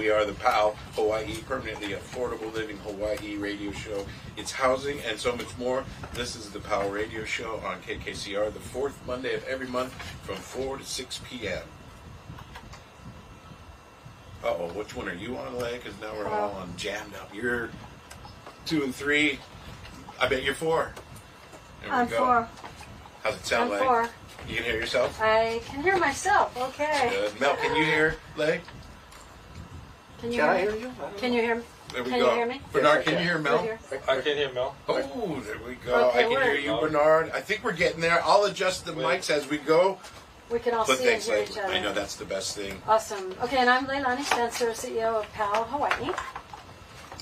We are the PAL Kauaʻi, Permanently Affordable Living Hawaii radio show. It's housing and so much more. This is the PAL radio show on KKCR, the fourth Monday of every month from 4 to 6 p.m. Uh-oh, which one are you on, Leigh? Because now we're all on jammed up. You're 2 and 3. I bet you're 4. I'm 4. How's it sound, I'm Leigh? 4. You can hear yourself? I can hear myself. Okay. Good. Mel, can you hear, Leigh? Can I hear you? Can you hear me? There we can go. you hear me? Bernard, can you hear Mel? I can hear Mel. Oh, there we go. Okay, I can hear you, Oh. Bernard. I think we're getting there. I'll adjust the mics as we go. We can all But see and thanks, hear Leigh. each other. I know that's the best thing. Awesome. Okay, and I'm Leilani Spencer, CEO of PAL Hawaii.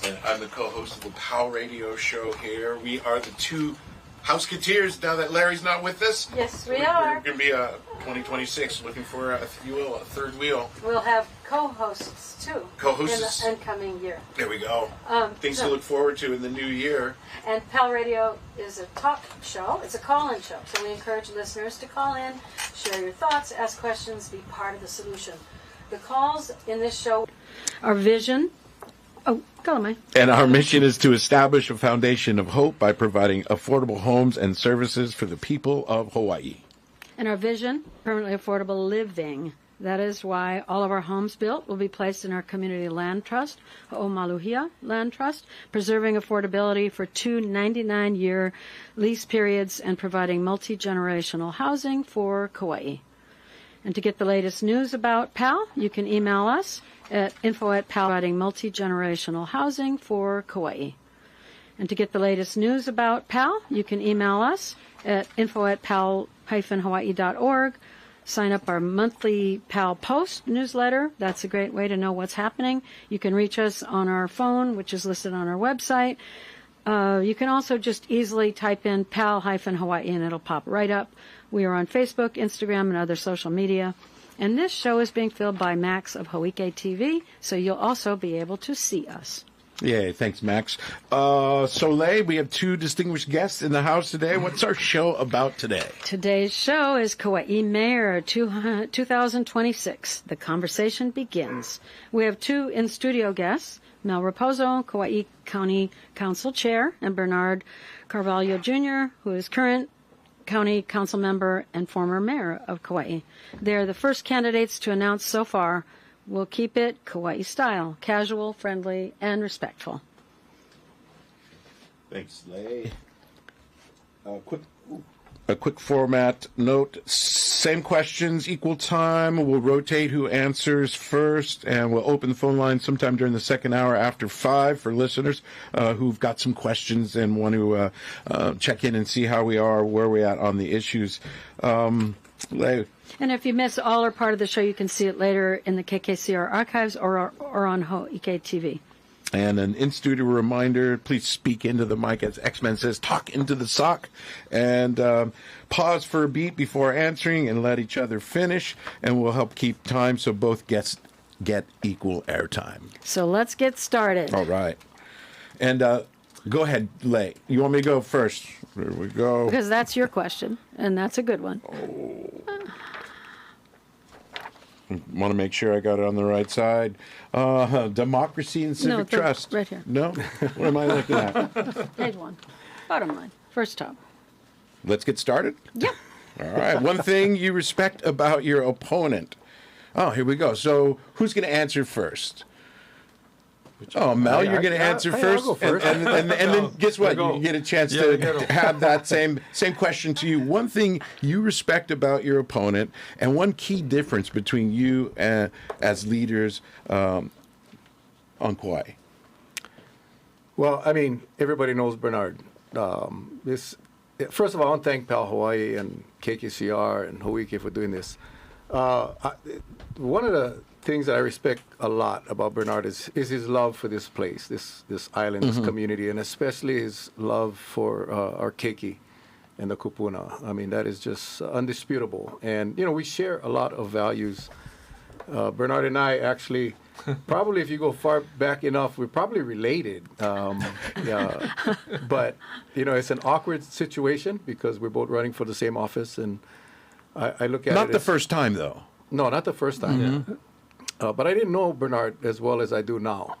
And I'm the co-host of the PAL radio show here. We are the two Houseketeers now that Larry's not with us. Yes, we are. We're going to be 2026 looking for, if you will, a third wheel. We'll have co-hosts too. Co-hosts. In the incoming year. There we go. Things to look forward to in the new year. And PAL Radio is a talk show. It's a call-in show. So we encourage listeners to call in, share your thoughts, ask questions, be part of the solution. The calls in this show are vision. Oh, go on, Mike. And our mission is to establish a foundation of hope by providing affordable homes and services for the people of Hawaii. And our vision, permanently affordable living. That is why all of our homes built will be placed in our community land trust, Ho'omaluhia Land Trust, preserving affordability for 2 99-year lease periods and providing multi-generational housing for Kauaʻi. And to get the latest news about PAL, you can email us at info@PAL, providing multi-generational housing for Kauaʻi. And to get the latest news about PAL, you can email us at info@pal-hawaii.org. Sign up our monthly PAL Post newsletter. That's a great way to know what's happening. You can reach us on our phone, which is listed on our website. You can also just easily type in PAL-Hawaii and it'll pop right up. We are on Facebook, Instagram, and other social media. And this show is being filmed by Max of Hōʻike TV, so you'll also be able to see us. Yay, thanks, Max. So, Leigh, we have 2 distinguished guests in the house today. What's our show about today? Today's show is Kauaʻi Mayor 2026. The conversation begins. We have 2 in-studio guests, Mel Rapozo, Kauaʻi County Council Chair, and Bernard Carvalho, Jr., who is current County Council member and former mayor of Kauaʻi. They're the first candidates to announce so far. We'll keep it Kauaʻi style, casual, friendly, and respectful. Thanks, Leigh. A quick format note. Same questions, equal time. We'll rotate who answers first, and we'll open the phone line sometime during the second hour after 5 for listeners who've got some questions and want to check in and see how we are, where we're at on the issues. Leigh. And if you miss all or part of the show, you can see it later in the KKCR archives or on Hōʻike TV. And an in-studio reminder, please speak into the mic, as X-Men says, talk into the sock. And pause for a beat before answering and let each other finish. And we'll help keep time so both guests get equal airtime. So let's get started. All right. And go ahead, Leigh. You want me to go first? There we go. Because that's your question, and that's a good one. Want to make sure I got it on the right side. Democracy and civic trust. Right here. No? What am I looking at? Page 1. Bottom line. First top. Let's get started? Yep. All right. One thing you respect about your opponent. Oh, here we go. So who's going to answer first? Oh, Mel, you're going to answer first. I'll go first. And then guess what? You get a chance to have that same question to you. One thing you respect about your opponent, and one key difference between you as leaders on Kauaʻi. Well, I mean, everybody knows Bernard. First of all, I want to thank PAL Hawaii and KKCR and Hōʻike for doing this. One of the things that I respect a lot about Bernard is his love for this place, this island, this community, and especially his love for our keiki and the kupuna. I mean, that is just undisputable. And, you know, we share a lot of values. Bernard and I actually, probably if you go far back enough, we're probably related. But, you know, it's an awkward situation because we're both running for the same office. And I look at it Not the first time, though. No, not the first time. But I didn't know Bernard as well as I do now.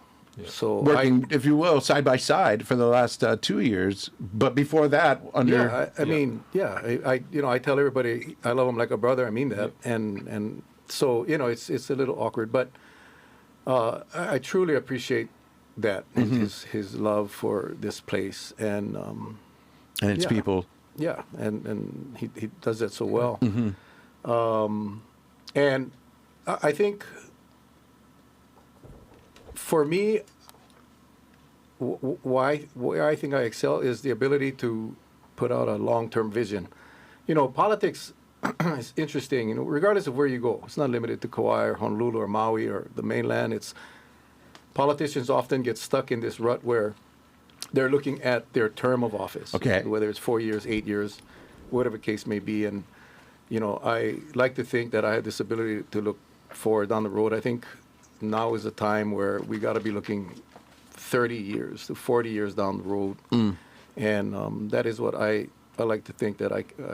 So Working, if you will, side by side for the last 2 years, but before that, under I mean, I tell everybody I love him like a brother. I mean that, and so it's a little awkward, but I truly appreciate that his love for this place and its people. Yeah, and he does that so well. And I think for me, where I think I excel is the ability to put out a long-term vision. Politics is interesting. Regardless of where you go, it's not limited to Kauaʻi or Honolulu or Maui or the mainland. Politicians often get stuck in this rut where they're looking at their term of office, whether it's 4 years, 8 years, whatever the case may be. And I like to think that I have this ability to look forward down the road. I think now is a time where we got to be looking 30 years to 40 years down the road, and that is what I like to think that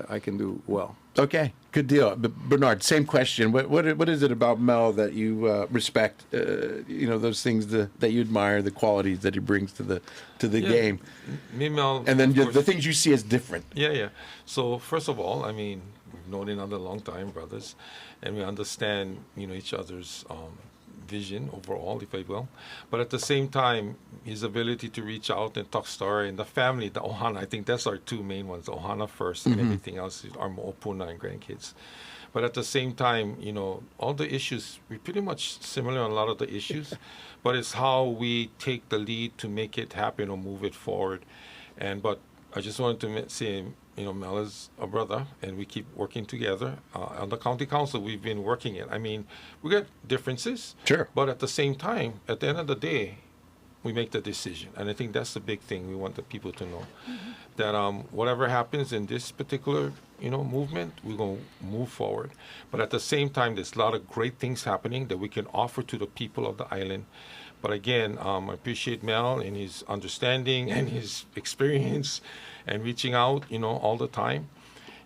I can do well. Okay, good deal. Bernard, same question. What is it about Mel that you respect? Those things that you admire, the qualities that he brings to the game. Me, Mel, and then the things you see as different. Yeah. So first of all, I mean, we've known each other a long time, brothers, and we understand each other's vision overall, if I will. But at the same time, his ability to reach out and talk story, and the family, the ohana, I think that's our two main ones, the ohana first, and everything else is our mo'opuna and grandkids. But at the same time, all the issues, we're pretty much similar on a lot of the issues, but it's how we take the lead to make it happen or move it forward. But I just wanted to say, Mel is a brother, and we keep working together. On the county council, we've been working it. I mean, we got differences. Sure. But at the same time, at the end of the day, we make the decision. And I think that's the big thing we want the people to know. That whatever happens in this particular, movement, we're going to move forward. But at the same time, there's a lot of great things happening that we can offer to the people of the island. But again, I appreciate Mel and his understanding and his experience and reaching out, all the time.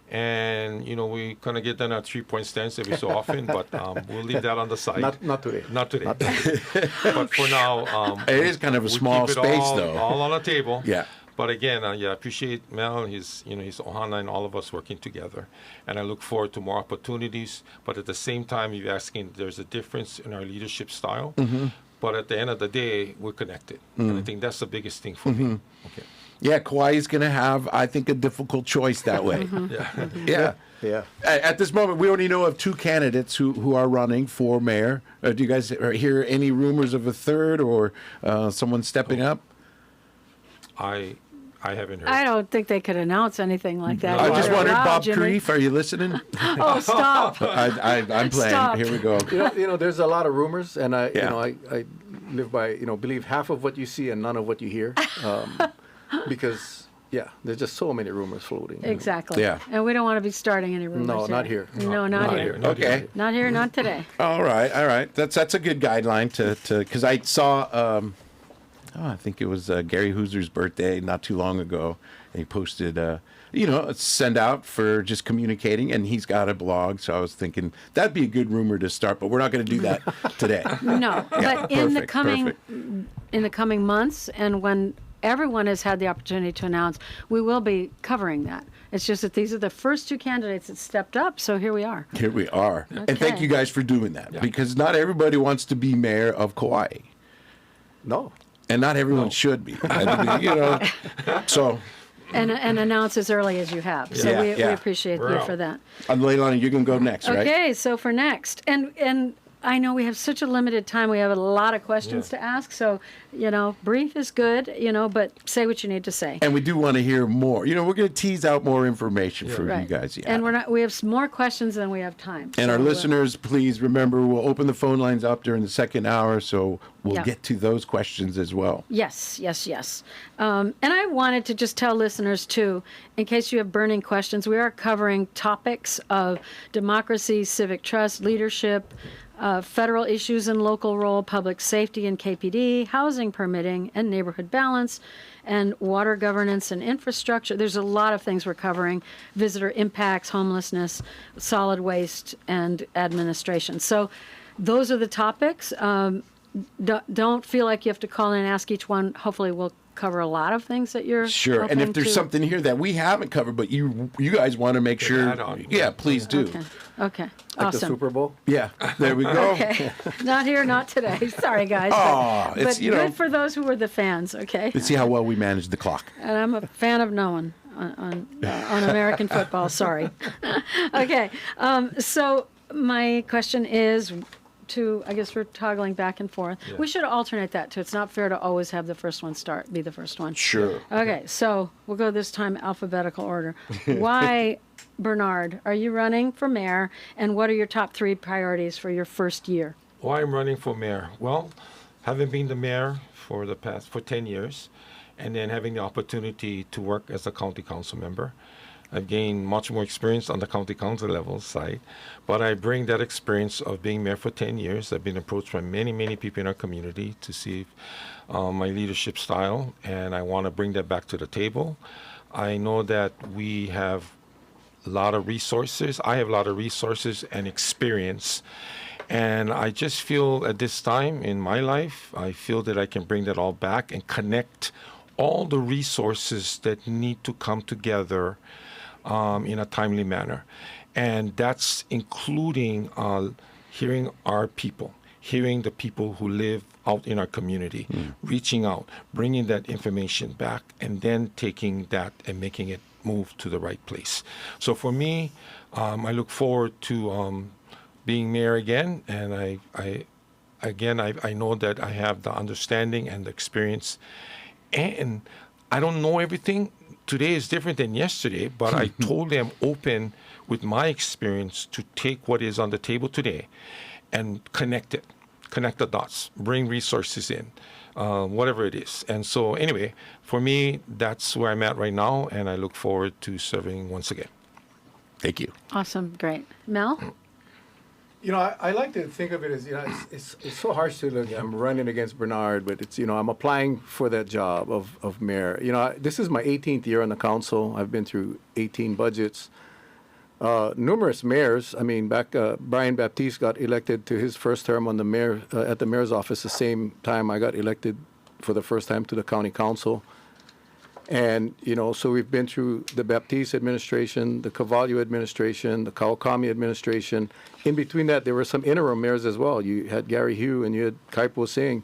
And, we kind of get done at 3-point stance every so often, but we'll leave that on the side. Not today. Not today. But for now, it is kind of a small space, though. All on the table. Yeah. But again, I appreciate Mel, his ohana, and all of us working together. And I look forward to more opportunities. But at the same time, you're asking, there's a difference in our leadership style. But at the end of the day, we're connected. And I think that's the biggest thing for me. Okay. Yeah, Kauaʻi is going to have, I think, a difficult choice that way. Yeah. At this moment, we only know of 2 candidates who are running for mayor. Do you guys hear any rumors of a third or someone stepping up? I haven't heard. I don't think they could announce anything like that. I just wondered, Bob Jimmy. Creef, are you listening? Oh, stop. I'm playing. Stop. Here we go. There's a lot of rumors, and I live by, believe half of what you see and none of what you hear. Because, there's just so many rumors floating. Exactly. Yeah. And we don't want to be starting any rumors. No, not here. No, not here. Okay. Not here, not today. All right. That's a good guideline to because I saw, I think it was Gary Hoozer's birthday not too long ago, and he posted, send out for just communicating, and he's got a blog, so I was thinking that'd be a good rumor to start, but we're not going to do that today. No, but in the coming months, and when everyone has had the opportunity to announce, we will be covering that. It's just that these are the first 2 candidates that stepped up, so here we are. Here we are. Okay. And thank you guys for doing that, because not everybody wants to be mayor of Kauaʻi. No. And not everyone should be. So. And announce as early as you have. So we appreciate you for that. Leilani, you're going to go next, right? Okay, so for next. And I know we have such a limited time. We have a lot of questions to ask. So, brief is good, but say what you need to say. And we do want to hear more. We're going to tease out more information for you guys. Yeah. And we have more questions than we have time. And our listeners, please remember, we'll open the phone lines up during the second hour, so we'll get to those questions as well. Yes. And I wanted to just tell listeners, too, in case you have burning questions, we are covering topics of democracy, civic trust, leadership, federal issues and local role, public safety and KPD, housing permitting and neighborhood balance, and water governance and infrastructure. There's a lot of things we're covering: visitor impacts, homelessness, solid waste, and administration. So those are the topics. Don't feel like you have to call in and ask each one. Hopefully we'll cover a lot of things that you're Sure. And if there's something here that we haven't covered, but you guys want to make sure, please do. Okay. Like Awesome. the Super Bowl? Yeah, there we go. Okay. Not here, not today. Sorry, guys. Oh, but good for those who were the fans, okay? Let's see how well we manage the clock. And I'm a fan of no one on American football. Sorry. Okay. So my question is I guess we're toggling back and forth. Yeah. We should alternate that too. It's not fair to always have the first one be the first one. Sure. Okay, so we'll go this time alphabetical order. Why, Bernard, are you running for mayor, and what are your top 3 priorities for your first year? Why I'm running for mayor? Well, having been the mayor for 10 years, and then having the opportunity to work as a county council member, I've gained much more experience on the county council level side, but I bring that experience of being mayor for 10 years. I've been approached by many, many people in our community to see my leadership style, and I want to bring that back to the table. I know that we have a lot of resources. I have a lot of resources and experience, and I just feel at this time in my life, I feel that I can bring that all back and connect all the resources that need to come together in a timely manner. And that's including hearing our people, hearing the people who live out in our community, reaching out, bringing that information back, and then taking that and making it move to the right place. So for me, I look forward to being mayor again, and I know that I have the understanding and the experience, and I don't know everything. Today is different than yesterday, but I totally am open with my experience to take what is on the table today and connect the dots, bring resources in, whatever it is. And so anyway, for me, that's where I'm at right now, and I look forward to serving once again. Thank you. Awesome. Great. Mel? I like to think of it as, it's so harsh to look. I'm running against Bernard, but it's, I'm applying for that job of mayor. This is my 18th year on the council. I've been through 18 budgets, numerous mayors. I mean, Brian Baptiste got elected to his first term on the mayor at the mayor's office the same time I got elected for the first time to the county council. And, so we've been through the Baptiste administration, the Carvalho administration, the Kauaʻi administration. In between that, there were some interim mayors as well. You had Gary Hugh and you had Kaipo Singh.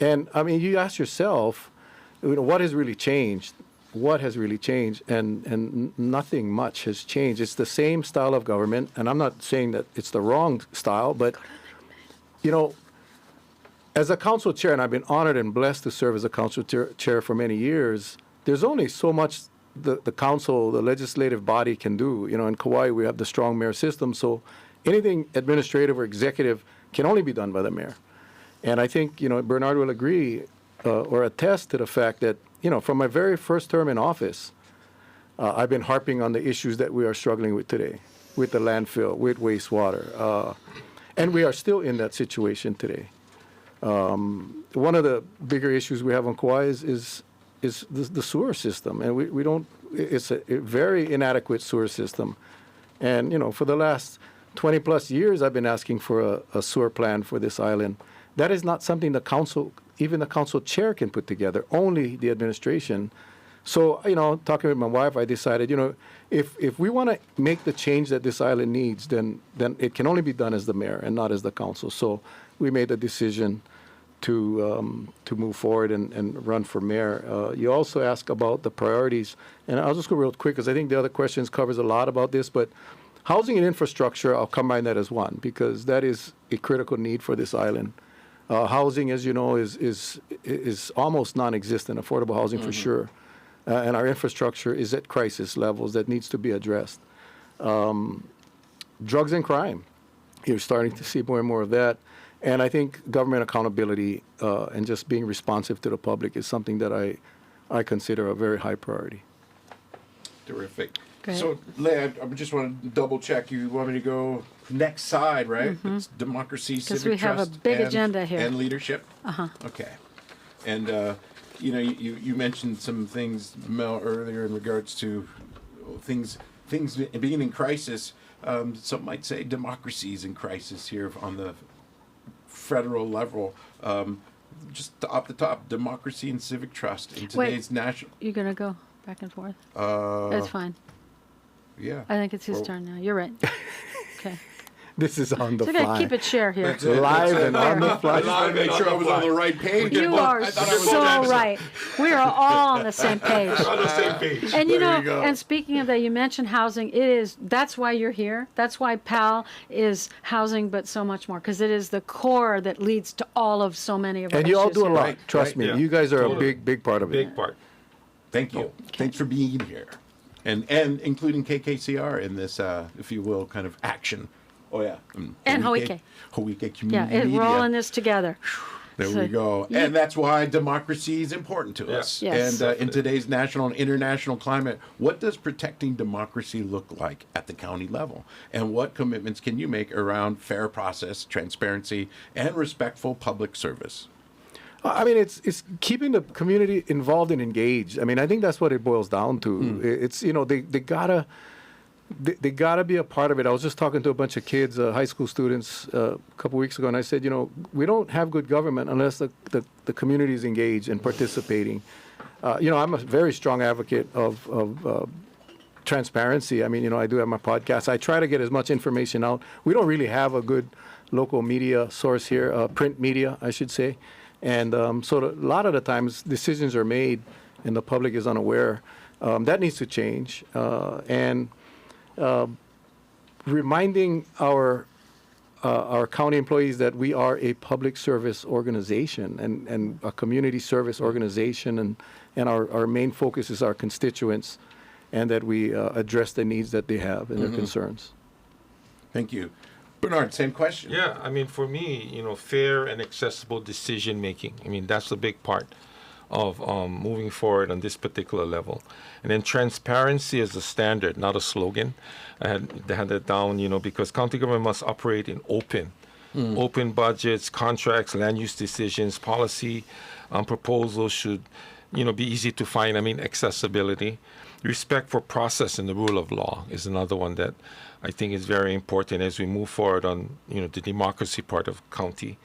And, I mean, you ask yourself, what has really changed? What has really changed? And nothing much has changed. It's the same style of government. And I'm not saying that it's the wrong style, but, as a council chair, and I've been honored and blessed to serve as a council chair for many years, there's only so much the council, the legislative body can do. In Kauaʻi, we have the strong mayor system, so anything administrative or executive can only be done by the mayor. And I think, Bernard will agree or attest to the fact that, from my very first term in office, I've been harping on the issues that we are struggling with today, with the landfill, with wastewater. And we are still in that situation today. One of the bigger issues we have on Kauaʻi is the sewer system, and we don't. It's a very inadequate sewer system, and for the last 20 plus years, I've been asking for a sewer plan for this island. That is not something the council, even the council chair, can put together. Only the administration. So talking with my wife, I decided, if we want to make the change that this island needs, then it can only be done as the mayor and not as the council. So we made the decision to move forward and run for mayor. You also ask about the priorities, and I'll just go real quick because I think the other questions covers a lot about this, but housing and infrastructure, I'll combine that as one because that is a critical need for this island. Housing, as you know, is almost non-existent, affordable housing for sure, and our infrastructure is at crisis levels that needs to be addressed. Drugs and crime, you're starting to see more and more of that. And I think government accountability and just being responsive to the public is something that I consider a very high priority. Terrific. Great. So, Leah, I just want to double check. You want me to go next side, right? It's democracy, civic we have trust, a big agenda here. and leadership. Okay. And you mentioned some things, Mel, earlier in regards to things being in crisis. Some might say democracy is in crisis here on the federal level. Just off the top, democracy and civic trust in today's national. You're going to go back and forth? That's fine. Yeah. I think it's his turn now. You're right. Okay. This is on the So fly. keep it share here. Live and on the fly. I just want to make sure I was on the right page. You are so right. We are all on the same page. On the same page. And There you go. and speaking of that, you mentioned housing. That's why you're here. That's why PAL is housing, but so much more, because it is the core that leads to all of so many of our And you all issues do a here. lot. Right, Trust right, me. yeah. You guys are Totally. a big part of it. Big part. Thank you. Thanks for being here. And including KKCR in this, if you will, kind of action. Oh, yeah. And Hōʻike. Hōʻike Community Yeah, Media. we're all in this together. There So we go. you- And that's why democracy is important to us. Yes. And in today's national and international climate, what does protecting democracy look like at the county level? And what commitments can you make around fair process, transparency, and respectful public service? I mean, it's keeping the community involved and engaged. I mean, I think that's what it boils down to. It's, they gotta be a part of it. I was just talking to a bunch of kids, high school students, a couple weeks ago, and I said, we don't have good government unless the community is engaged and participating. I'm a very strong advocate of transparency. I mean, I do have my podcast. I try to get as much information out. We don't really have a good local media source here, print media, I should say. And so a lot of the times decisions are made and the public is unaware. That needs to change. Reminding our county employees that we are a public service organization and a community service organization, and our main focus is our constituents, and that we address the needs that they have and their concerns. Thank you. Bernard, same question. Yeah, I mean, for me, fair and accessible decision making. I mean, that's a big part of moving forward on this particular level. And then transparency is a standard, not a slogan. I had that down, because county government must operate in open budgets, contracts, land use decisions, policy proposals should, be easy to find. I mean, accessibility. Respect for process and the rule of law is another one that I think is very important as we move forward on, the democracy part of county.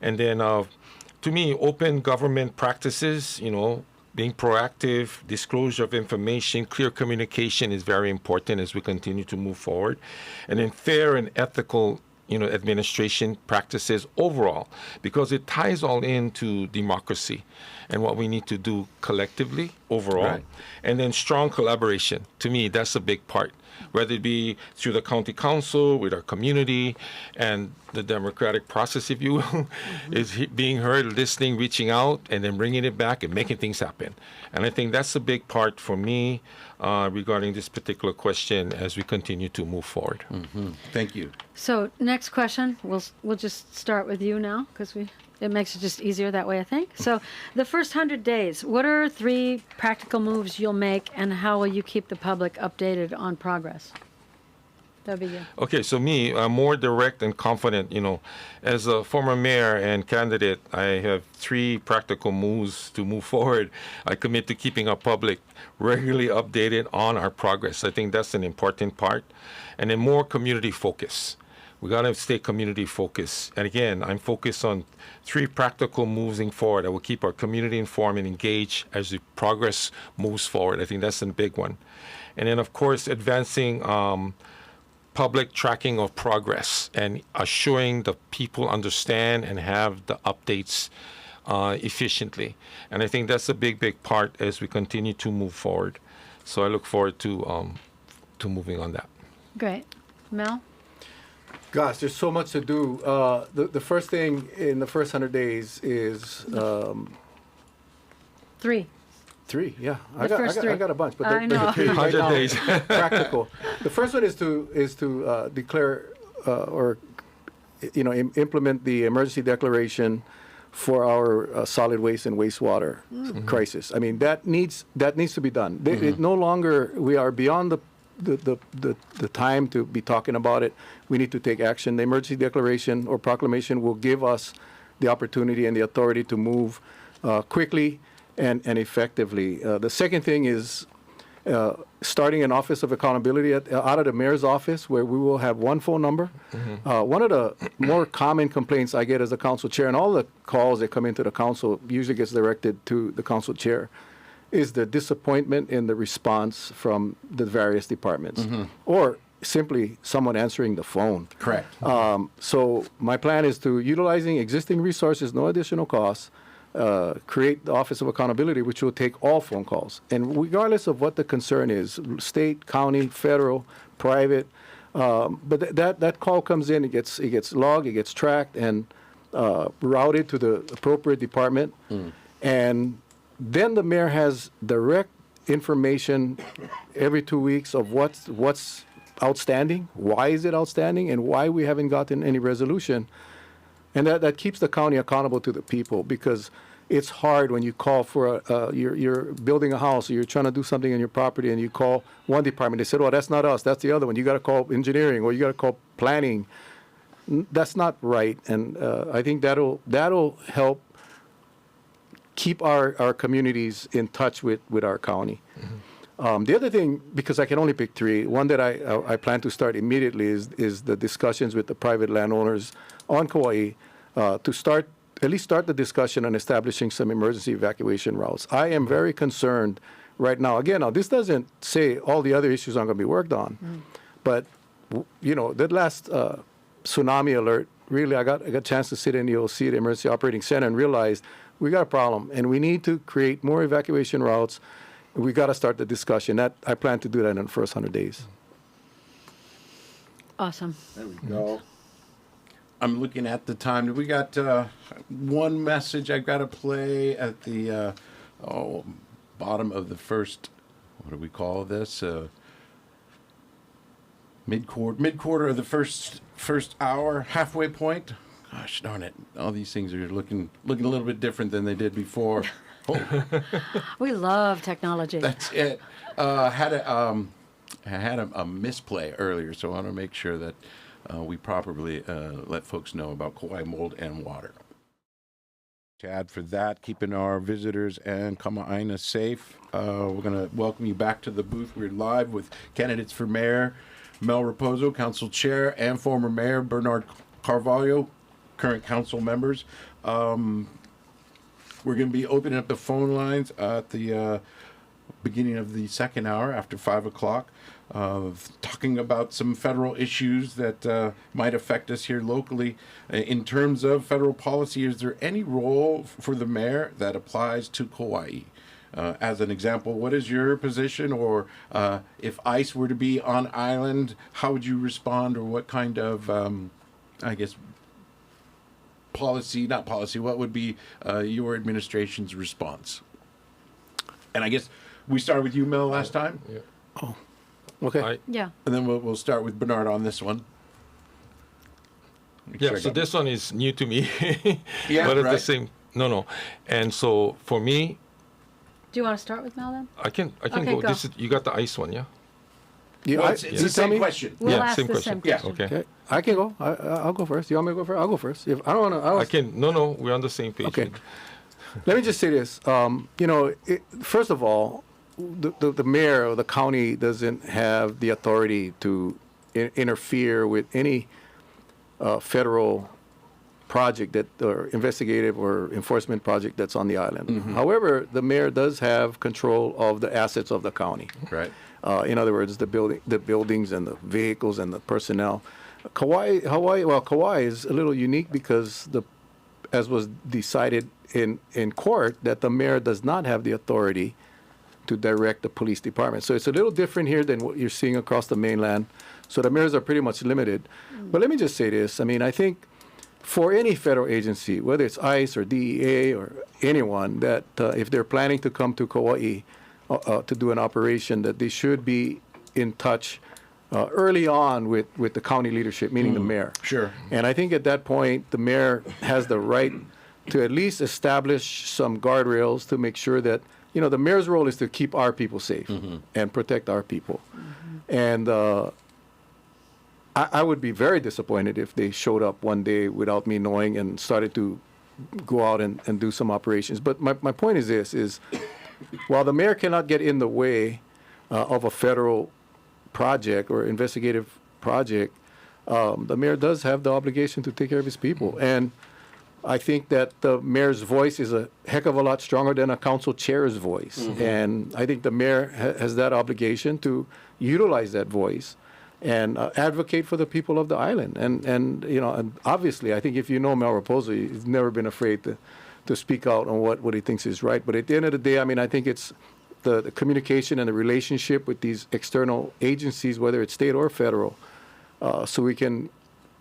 And then, to me, open government practices, being proactive, disclosure of information, clear communication is very important as we continue to move forward. And then fair and ethical, administration practices overall, because it ties all into democracy and what we need to do collectively overall. Right. And then strong collaboration. To me, that's a big part, whether it be through the county council, with our community, and the democratic process, if you will, is being heard, listening, reaching out, and then bringing it back and making things happen. And I think that's a big part for me regarding this particular question as we continue to move forward. Thank you. So next question, we'll just start with you now, because it makes it just easier that way, I think. So the first 100 days, what are 3 practical moves you'll make, and how will you keep the public updated on progress? That'd be you. Okay, so me, I'm more direct and confident. As a former mayor and candidate, I have 3 practical moves to move forward. I commit to keeping our public regularly updated on our progress. I think that's an important part. And then more community focus. We got to stay community focused. And again, I'm focused on 3 practical moving forward that will keep our community informed and engaged as the progress moves forward. I think that's a big one. And then, of course, advancing public tracking of progress and assuring the people understand and have the updates efficiently. And I think that's a big part as we continue to move forward. So I look forward to moving on that. Great. Mel? Gosh, there's so much to do. The first thing in the first 100 days is 3. 3. Yeah, The first 3. I got a bunch, but I they're know. 3 right 100 now. days. Practical. The first one is to declare or implement the emergency declaration for our solid waste and wastewater crisis. I mean, that needs to be done. It no longer, we are beyond the time to be talking about it. We need to take action. The emergency declaration or proclamation will give us the opportunity and the authority to move quickly and effectively. The second thing is starting an office of accountability out of the mayor's office, where we will have one phone number. One of the more common complaints I get as a council chair, and all the calls that come into the council usually gets directed to the council chair, is the disappointment in the response from the various departments, or simply someone answering the phone. Correct. So my plan is to, utilizing existing resources, no additional costs, create the Office of Accountability, which will take all phone calls. And regardless of what the concern is, state, county, federal, private, but that call comes in, it gets logged, it gets tracked, and routed to the appropriate department. And then the mayor has direct information every 2 weeks of what's outstanding, why is it outstanding, and why we haven't gotten any resolution. And that keeps the county accountable to the people, because it's hard when you call for you're building a house, or you're trying to do something on your property, and you call one department. They said, "Oh, that's not us. That's the other one. You got to call engineering, or you got to call planning." That's not right, and I think that'll help keep our communities in touch with our county. The other thing, because I can only pick three, one that I plan to start immediately is the discussions with the private landowners on Kauaʻi to at least start the discussion on establishing some emergency evacuation routes. I am very concerned right now. Again, now this doesn't say all the other issues aren't going to be worked on, but that last tsunami alert, really, I got a chance to sit in the OC, the Emergency Operating Center, and realized we got a problem, and we need to create more evacuation routes. We got to start the discussion. I plan to do that in the first 100 days. Awesome. There we go. I'm looking at the time. We got one message I've got to play at the bottom of the first, what do we call this? Mid-quarter of the first hour, halfway point. Gosh darn it. All these things are looking a little bit different than they did before. We love technology. That's it. I had a misplay earlier, so I want to make sure that we properly let folks know about Kauaʻi mold and water. Chad, for that, keeping our visitors and Kama'aina safe. We're going to welcome you back to the booth. We're live with candidates for mayor, Mel Rapozo, council chair, and former mayor Bernard Carvalho, current council members. We're going to be opening up the phone lines at the beginning of the second hour after 5 o'clock, talking about some federal issues that might affect us here locally. In terms of federal policy, is there any role for the mayor that applies to Kauaʻi? As an example, what is your position? Or if ICE were to be on island, how would you respond? Or what kind of, what would be your administration's response? And I guess we started with you, Mel, last time. Yeah. Oh, okay. Yeah. And then we'll start with Bernard on this one. Yeah, so this one is new to me. Yeah, but it's right. the same. No. And so for me, Do you want to start with Mel then? I can Okay, go. go. This is, you got the ice one, yeah? It's the same question. We'll Yeah, ask same the question. same Yeah. question. Okay. Okay, I can go. I'll go first. You want me to go first? I'll go first. If I don't want to, I can. No, we're on the same page. Okay. Let me just say this. First of all, the mayor or the county doesn't have the authority to interfere with any federal project or investigative or enforcement project that's on the island. However, the mayor does have control of the assets of the county. Right. In other words, the buildings and the vehicles and the personnel. Kauaʻi is a little unique because as was decided in court, that the mayor does not have the authority to direct the police department. So it's a little different here than what you're seeing across the mainland. So the mayors are pretty much limited. But let me just say this. I mean, I think for any federal agency, whether it's ICE or DEA or anyone, that if they're planning to come to Kauaʻi to do an operation, that they should be in touch early on with the county leadership, meaning the mayor. Sure. And I think at that point, the mayor has the right to at least establish some guardrails to make sure that, the mayor's role is to keep our people safe and protect our people. And I would be very disappointed if they showed up one day without me knowing and started to go out and do some operations. But my point is this, is while the mayor cannot get in the way of a federal project or investigative project, the mayor does have the obligation to take care of his people. And I think that the mayor's voice is a heck of a lot stronger than a council chair's voice. And I think the mayor has that obligation to utilize that voice and advocate for the people of the island. And and obviously, I think if you know Mayor Rapozo, he's never been afraid to speak out on what he thinks is right. But at the end of the day, I mean, I think it's the communication and the relationship with these external agencies, whether it's state or federal, so we can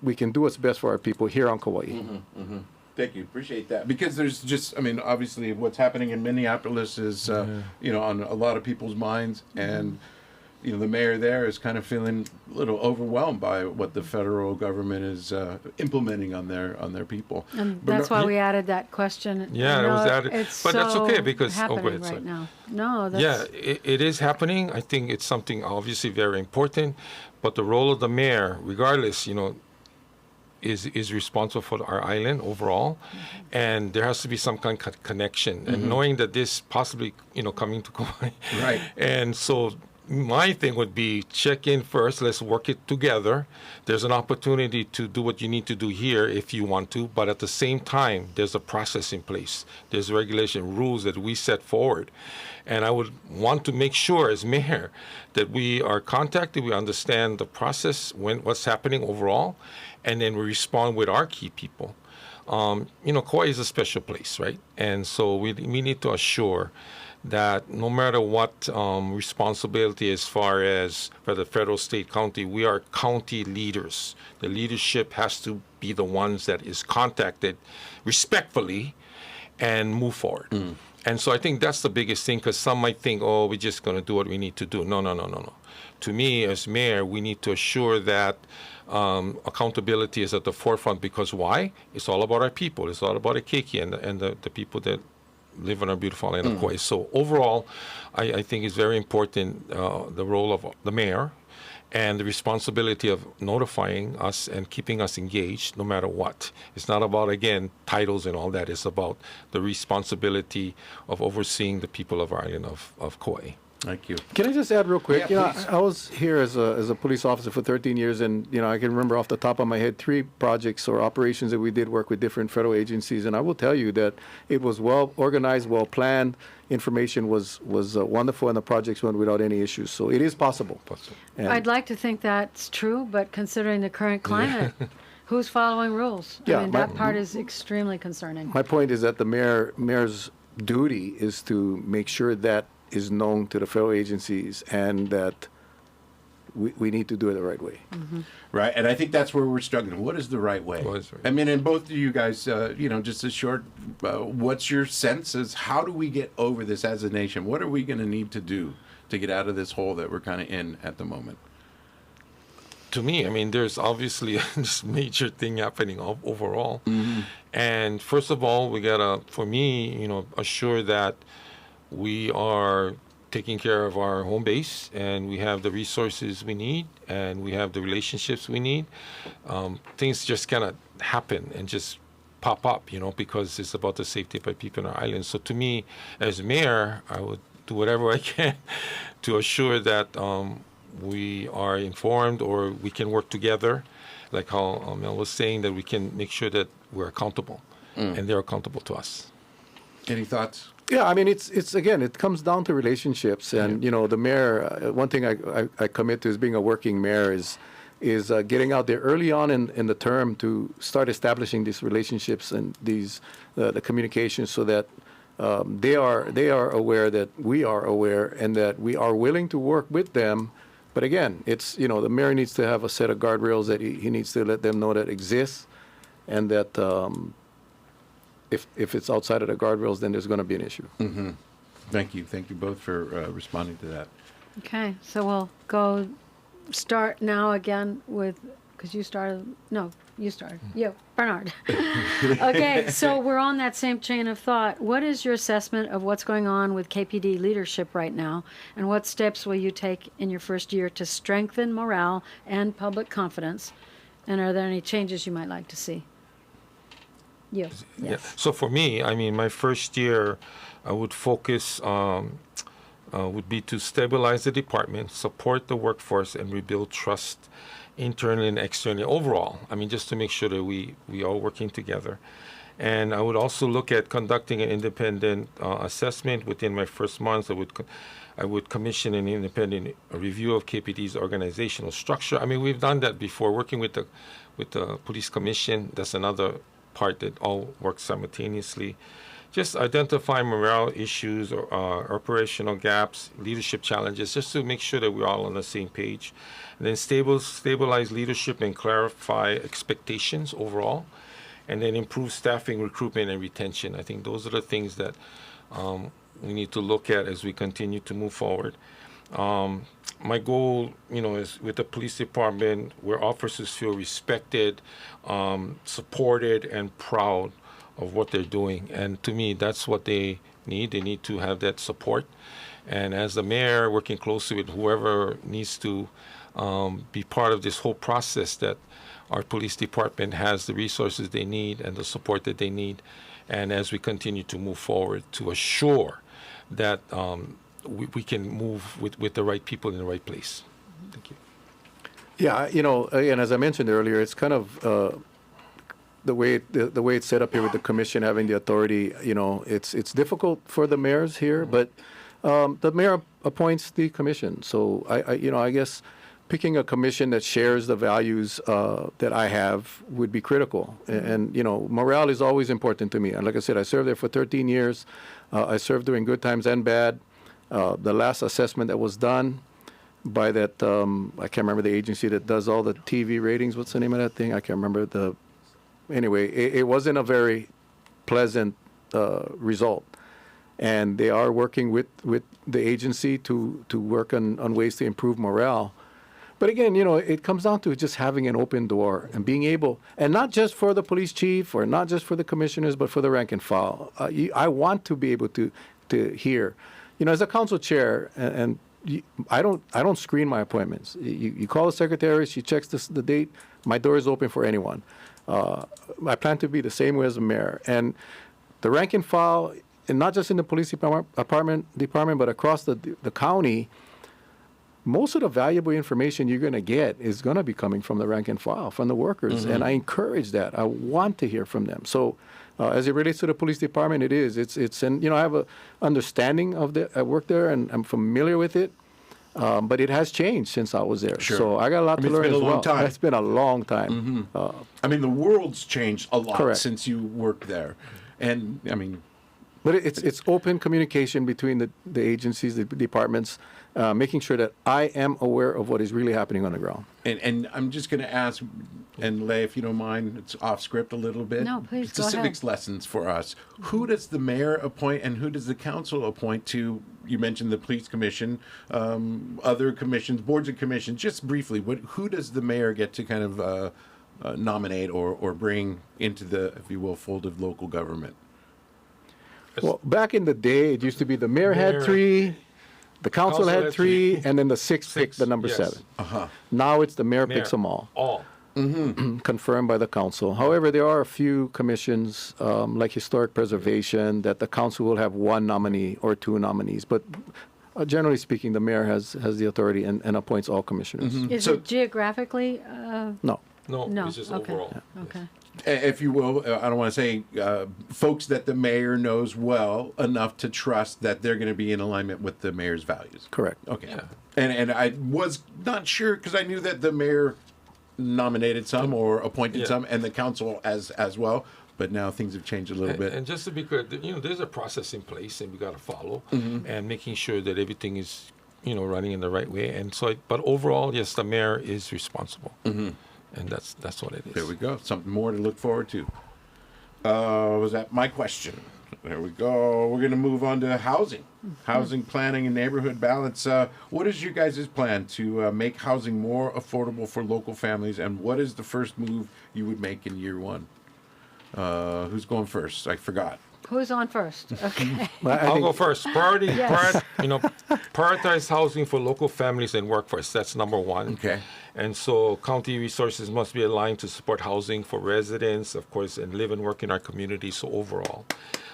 do what's best for our people here on Kauaʻi. Thank you. Appreciate that. Because there's just, I mean, obviously what's happening in Minneapolis is, on a lot of people's minds. And, the mayor there is kind of feeling a little overwhelmed by what the federal government is implementing on their people. And that's why we added that question. Yeah, it was added. But that's okay because happening right now. No, that's... Yeah, it is happening. I think it's something obviously very important. But the role of the mayor, regardless, is responsible for our island overall, and there has to be some kind of connection. And knowing that this possibly, coming to Kauaʻi, right? And so my thing would be check in first. Let's work it together. There's an opportunity to do what you need to do here if you want to, but at the same time, there's a process in place. There's regulation, rules that we set forward. And I would want to make sure as mayor that we are contacted, we understand the process, what's happening overall, and then we respond with our key people. Kauaʻi is a special place, right? And so we need to assure that no matter what responsibility as far as for the federal, state, county, we are county leaders. The leadership has to be the ones that is contacted respectfully and move forward. And so I think that's the biggest thing, because some might think, oh, we're just going to do what we need to do. No. To me, as mayor, we need to assure that accountability is at the forefront, because why? It's all about our people. It's all about the keiki and the people that live on our beautiful island of Kauaʻi. So overall, I think it's very important, the role of the mayor and the responsibility of notifying us and keeping us engaged no matter what. It's not about, again, titles and all that. It's about the responsibility of overseeing the people of our island of Kauaʻi. Thank you. Can I just add real quick? Yeah, please. I was here as a police officer for 13 years, and I can remember off the top of my head 3 projects or operations that we did work with different federal agencies, and I will tell you that it was well organized, well planned. Information was wonderful, and the projects went without any issues. So it is possible. And I'd like to think that's true, but considering the current climate, who's following rules? Yeah, I mean, that part is extremely concerning. my point is that the mayor's duty is to make sure that is known to the federal agencies, and that we need to do it the right way. Right, and I think that's where we're struggling. What is the right way? I mean, and both of you guys, just a short, what's your sense as how do we get over this as a nation? What are we going to need to do to get out of this hole that we're kind of in at the moment? To me, I mean, there's obviously this major thing happening overall. And first of all, we got to, for me, assure that we are taking care of our home base, and we have the resources we need, and we have the relationships we need. Things just kind of happen and just pop up, because it's about the safety of our people in our island. So to me, as mayor, I would do whatever I can to assure that we are informed, or we can work together, like how Mel was saying, that we can make sure that we're accountable, and they're accountable to us. Any thoughts? Yeah, I mean, it's again, it comes down to relationships, and the mayor. One thing I commit to as being a working mayor is getting out there early on in the term to start establishing these relationships and these the communication, so that they are aware that we are aware, and that we are willing to work with them. But again, it's the mayor needs to have a set of guardrails that he needs to let them know that exists, and that. If it's outside of the guardrails, then there's going to be an issue. Thank you both for responding to that. Okay, so we'll start now again with, because you started, Bernard. Okay, so we're on that same chain of thought. What is your assessment of what's going on with KPD leadership right now, and what steps will you take in your first year to strengthen morale and public confidence, and are there any changes you might like to see? Yes. Yeah. So for me, I mean, my first year, I would focus would be to stabilize the department, support the workforce, and rebuild trust internally and externally overall. I mean, just to make sure that we are working together. And I would also look at conducting an independent assessment within my first month. I would commission an independent review of KPD's organizational structure. I mean, we've done that before, working with the police commission. That's another part that all works simultaneously. Just identify morale issues or operational gaps, leadership challenges, just to make sure that we're all on the same page. And then stabilize leadership and clarify expectations overall. And then improve staffing, recruitment, and retention. I think those are the things that we need to look at as we continue to move forward. My goal, is with the police department where officers feel respected, supported, and proud of what they're doing. And to me, that's what they need. They need to have that support. And as the mayor, working closely with whoever needs to be part of this whole process, that our police department has the resources they need and the support that they need. And as we continue to move forward, to assure that we can move with the right people in the right place. Thank you. Yeah, again, as I mentioned earlier, it's kind of the way it's set up here with the commission having the authority. It's difficult for the mayors here, but the mayor appoints the commission. So I guess picking a commission that shares the values that I have would be critical. And morale is always important to me. And like I said, I served there for 13 years. I served during good times and bad. The last assessment that was done by that, I can't remember the agency that does all the TV ratings. What's the name of that thing? I can't remember anyway, it wasn't a very pleasant result. And they are working with the agency to work on ways to improve morale. But again, it comes down to just having an open door and being able, and not just for the police chief or not just for the commissioners, but for the rank and file. I want to be able to hear, as a council chair, and I don't screen my appointments. You call the secretary, she checks the date. My door is open for anyone. I plan to be the same way as the mayor. And the rank and file, and not just in the police department, but across the county, most of the valuable information you're going to get is going to be coming from the rank and file, from the workers. Mm-hmm. And I encourage that. I want to hear from them. So as it relates to the police department, and I have an understanding of I work there and I'm familiar with it. But it has changed since I was there. Sure. So I got a lot to learn as well. Time. It's been a long time. Mm-hmm. The world's changed a lot Correct. Since you worked there. And, But it's open communication between the agencies, the departments, making sure that I am aware of what is really happening on the ground. And I'm just going to ask, and Leigh, if you don't mind, it's off script a little bit. No, please, go ahead. Civics lessons for us. Who does the mayor appoint and who does the council appoint to, you mentioned the police commission, other commissions, boards and commissions, just briefly, who does the mayor get to kind of nominate or bring into the, if you will, fold of local government? Well, back in the day, it used to be the mayor had 3, the council had 3, and then the 6 picked the number 7. Uh-huh. Now it's the mayor picks them all. Mm-hmm. Confirmed by the council. However, there are a few commissions, like historic preservation, that the council will have 1 nominee or 2 nominees. But generally speaking, the mayor has the authority and appoints all commissioners. Mm-hmm. Is it geographically? No. No, it's just okay. overall. Okay. If you will, I don't want to say folks that the mayor knows well enough to trust that they're going to be in alignment with the mayor's values. Correct. Okay. Yeah. And I was not sure because I knew that the mayor nominated some or appointed some and the council as well. But now things have changed a little bit. And just to be clear, there's a process in place and we got to follow and making sure that everything is, running in the right way. And so, but overall, yes, the mayor is responsible. Mm-hmm. And that's what it is. There we go. Something more to look forward to. Was that my question? There we go. We're going to move on to housing. Housing planning and neighborhood balance. What is your guys' plan to make housing more affordable for local families? And what is the first move you would make in year 1? Who's going first? I forgot. Who's on first? Okay. I'll go first. Prioritize housing for local families and workforce. That's number one. Okay. And so county resources must be aligned to support housing for residents, of course, and live and work in our community. So overall.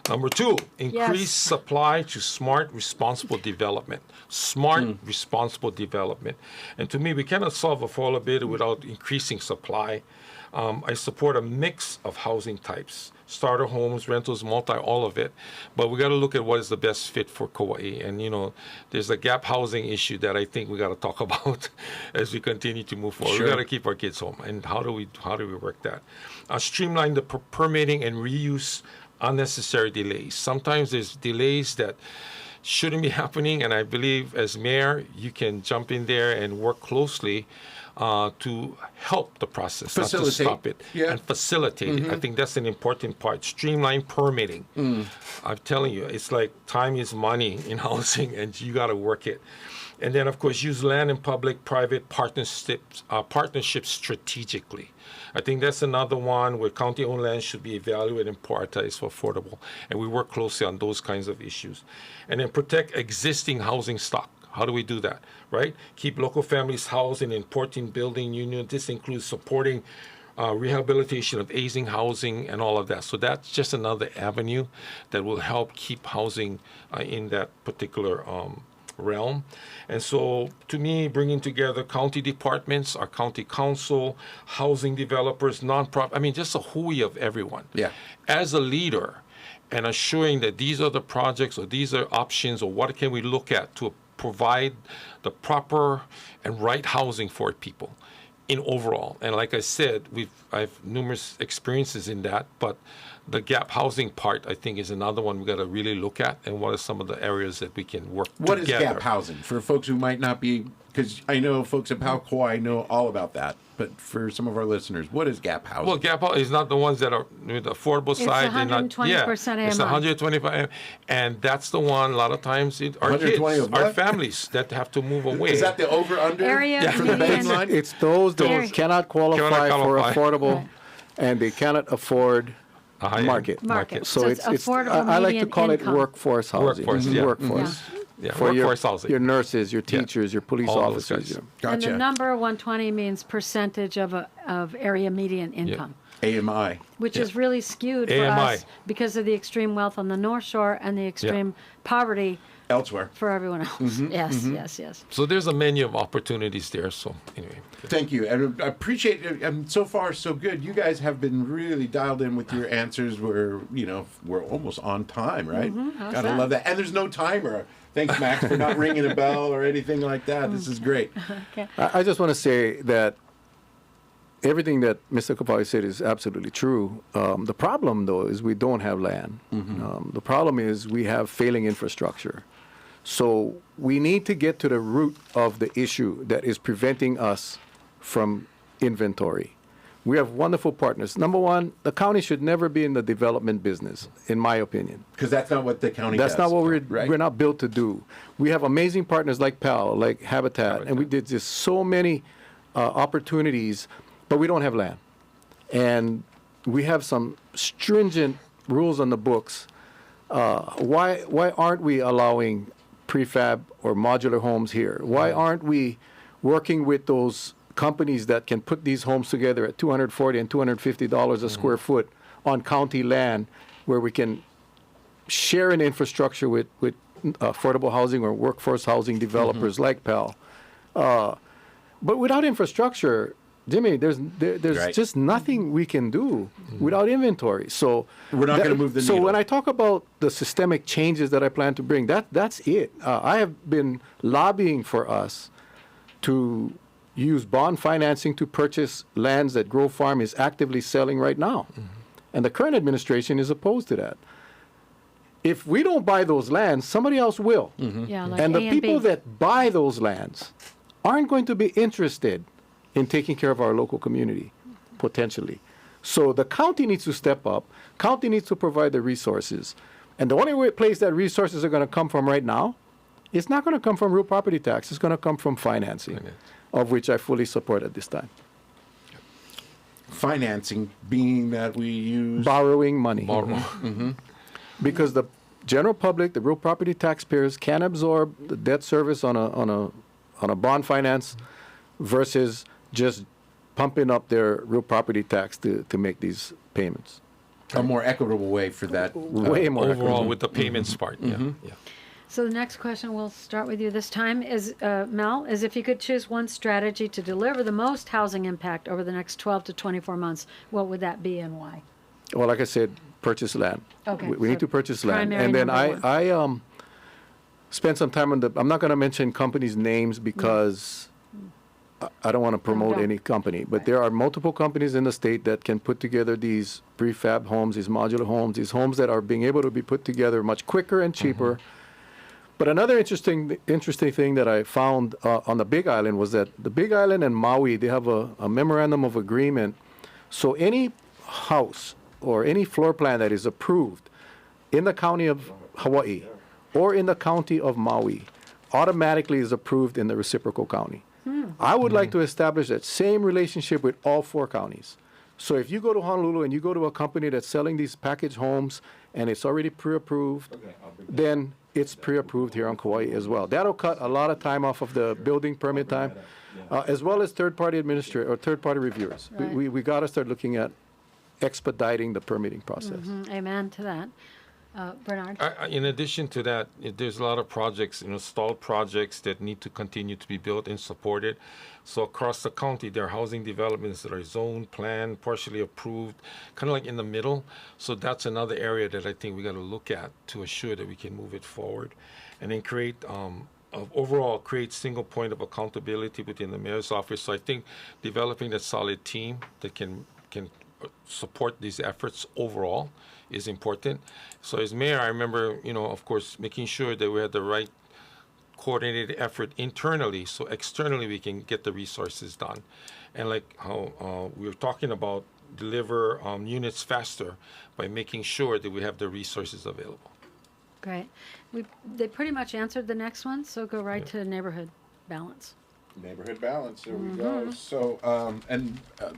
Number two, increase supply to smart, responsible development. Smart, responsible development. And to me, we cannot solve affordability without increasing supply. I support a mix of housing types, starter homes, rentals, all of it. But we got to look at what is the best fit for Kauaʻi. And, there's a gap housing issue that I think we got to talk about as we continue to move forward. Sure. We got to keep our kids home. And how do we work that? Streamline the permitting and reuse unnecessary delays. Sometimes there's delays that shouldn't be happening. And I believe as mayor, you can jump in there and work closely to help the process, not to stop it, and facilitate it. I think that's an important part. Streamline permitting. I'm telling you, it's like time is money in housing, and you got to work it. And then, of course, use land and public-private partnerships strategically. I think that's another one where county-owned land should be evaluated and prioritized for affordable. And we work closely on those kinds of issues. And then protect existing housing stock. How do we do that, right? Keep local families housed in important building units. This includes supporting rehabilitation of aging housing and all of that. So that's just another avenue that will help keep housing in that particular realm. And so to me, bringing together county departments, our county council, housing developers, nonprofit, just a hui of everyone. Yeah. As a leader, and assuring that these are the projects or these are options or what can we look at to provide the proper and right housing for people in overall. And like I said, I have numerous experiences in that, but the gap housing part, I think, is another one we got to really look at, and what are some of the areas that we can work together. What is gap housing? For folks who might not be, because I know folks at PAL Kauaʻi know all about that, but for some of our listeners, what is gap housing? Well, gap housing is not the ones that are with the affordable side. It's 120% AMI. It's 125, and that's the one. A lot of times, our kids, our families that have to move away. Is that the over/under Area for the median. baseline? It's those that cannot qualify for affordable, and they cannot afford market. So it's affordable I like to median call income. it workforce housing. Workforce, Workforce. Yeah, For workforce housing. your nurses, your teachers, your police All those officers. guys. Gotcha. And the number 120 means percentage of area median income. AMI. Which is really skewed for AMI. us because of the extreme wealth on the North Shore and the extreme poverty Elsewhere. for everyone else. Yes. So there's a menu of opportunities there. So anyway. Thank you. And I appreciate it. And so far, so good. You guys have been really dialed in with your answers. We're almost on time, right? Gotta love that. And there's no timer. Thanks, Max, for not ringing a bell or anything like that. This is great. Okay. I just want to say that everything that Mr. Kauaʻi said is absolutely true. The problem, though, is we don't have land. The problem is we have failing infrastructure. So we need to get to the root of the issue that is preventing us from inventory. We have wonderful partners. Number one, the county should never be in the development business, in my opinion. Because that's not what the county does. That's not what we're not built to do. We have amazing partners like PAL, like Habitat, and we did just so many opportunities, but we don't have land. And we have some stringent rules on the books. Why aren't we allowing prefab or modular homes here? Why aren't we working with those companies that can put these homes together at $240 and $250 a square foot on county land, where we can share an infrastructure with affordable housing or workforce housing developers like PAL? But without infrastructure, Jimmy, there's just nothing we can do without inventory. So we're not going to move the needle. So when I talk about the systemic changes that I plan to bring, that's it. I have been lobbying for us to use bond financing to purchase lands that Grove Farm is actively selling right now. And the current administration is opposed to that. If we don't buy those lands, somebody else will. Yeah, like And the A people B. that buy those lands aren't going to be interested in taking care of our local community, potentially. So the county needs to step up. County needs to provide the resources. And the only place that resources are going to come from right now, it's not going to come from real property tax. It's going to come from financing, of which I fully support at this time. Financing being that we use... Borrowing money. because the general public, the real property taxpayers, can absorb the debt service on a bond finance versus just pumping up their real property tax to make these payments. A more equitable way for that. Way more Overall, equitable. with the payments part, yeah. So the next question, we'll start with you this time, is Mel, is if you could choose one strategy to deliver the most housing impact over the next 12 to 24 months, what would that be and why? Well, like I said, purchase land. Okay, We need so to purchase land. primary And then number one. I spent some time on I'm not going to mention companies' names because I don't want to promote don't. any company, but there are multiple companies in the state that can put together these prefab homes, these modular homes, these homes that are being able to be put together much quicker and cheaper. But another interesting thing that I found on the Big Island was that the Big Island and Maui, they have a memorandum of agreement. So any house or any floor plan that is approved in the county of Hawaii or in the county of Maui automatically is approved in the reciprocal county. I would like to establish that same relationship with all 4 counties. So if you go to Honolulu and you go to a company that's selling these package homes and it's already pre-approved, then it's pre-approved here on Kauaʻi as well. That'll cut a lot of time off of the building permit time, as well as third-party administrators or third-party reviewers. Right. We got to start looking at expediting the permitting process. Amen to that. Bernard? In addition to that, there's a lot of projects, stalled projects that need to continue to be built and supported. So across the county, there are housing developments that are zoned, planned, partially approved, kind of like in the middle. So that's another area that I think we got to look at to assure that we can move it forward, and then create single point of accountability within the mayor's office. So I think developing a solid team that can support these efforts overall is important. So as mayor, I remember, of course, making sure that we had the right coordinated effort internally, so externally we can get the resources done. And like how we were talking about, deliver units faster by making sure that we have the resources available. Great. They pretty much answered the next one, so go right to neighborhood balance. Neighborhood balance. There we go. So,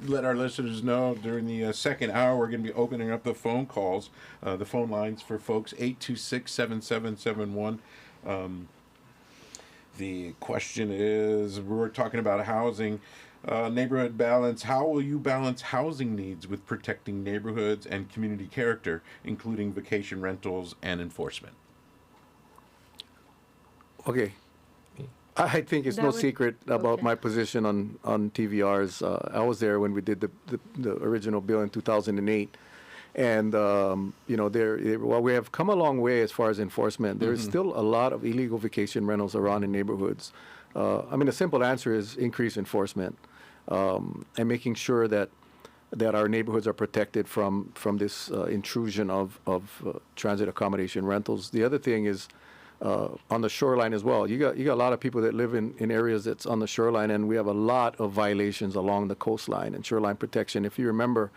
let our listeners know during the second hour, we're going to be opening up the phone calls, the phone lines for folks, 826-7771. The question is, we're talking about housing, neighborhood balance. How will you balance housing needs with protecting neighborhoods and community character, including vacation rentals and enforcement? Okay. I think it's no secret about okay. my position on TVRs. I was there when we did the original bill in 2008. And, while we have come a long way as far as enforcement, there is still a lot of illegal vacation rentals around in neighborhoods. The simple answer is increase enforcement and making sure that our neighborhoods are protected from this intrusion of transit accommodation rentals. The other thing is, on the shoreline as well. You got a lot of people that live in areas that's on the shoreline, and we have a lot of violations along the coastline and shoreline protection. If you remember,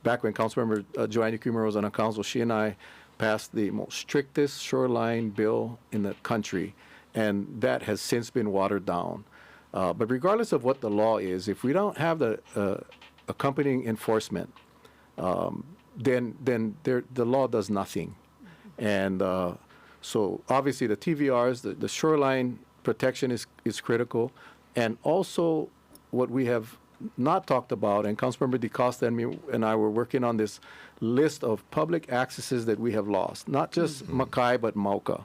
back when Councilmember Joanne Yukimura was on the council, she and I passed the most strictest shoreline bill in the country, and that has since been watered down. But regardless of what the law is, if we don't have the accompanying enforcement, then the law does nothing. And so obviously the TVRs, the shoreline protection is critical. And also what we have not talked about, and Councilmember DeCosta and I were working on this list of public accesses that we have lost, not just Makai, but Mauka.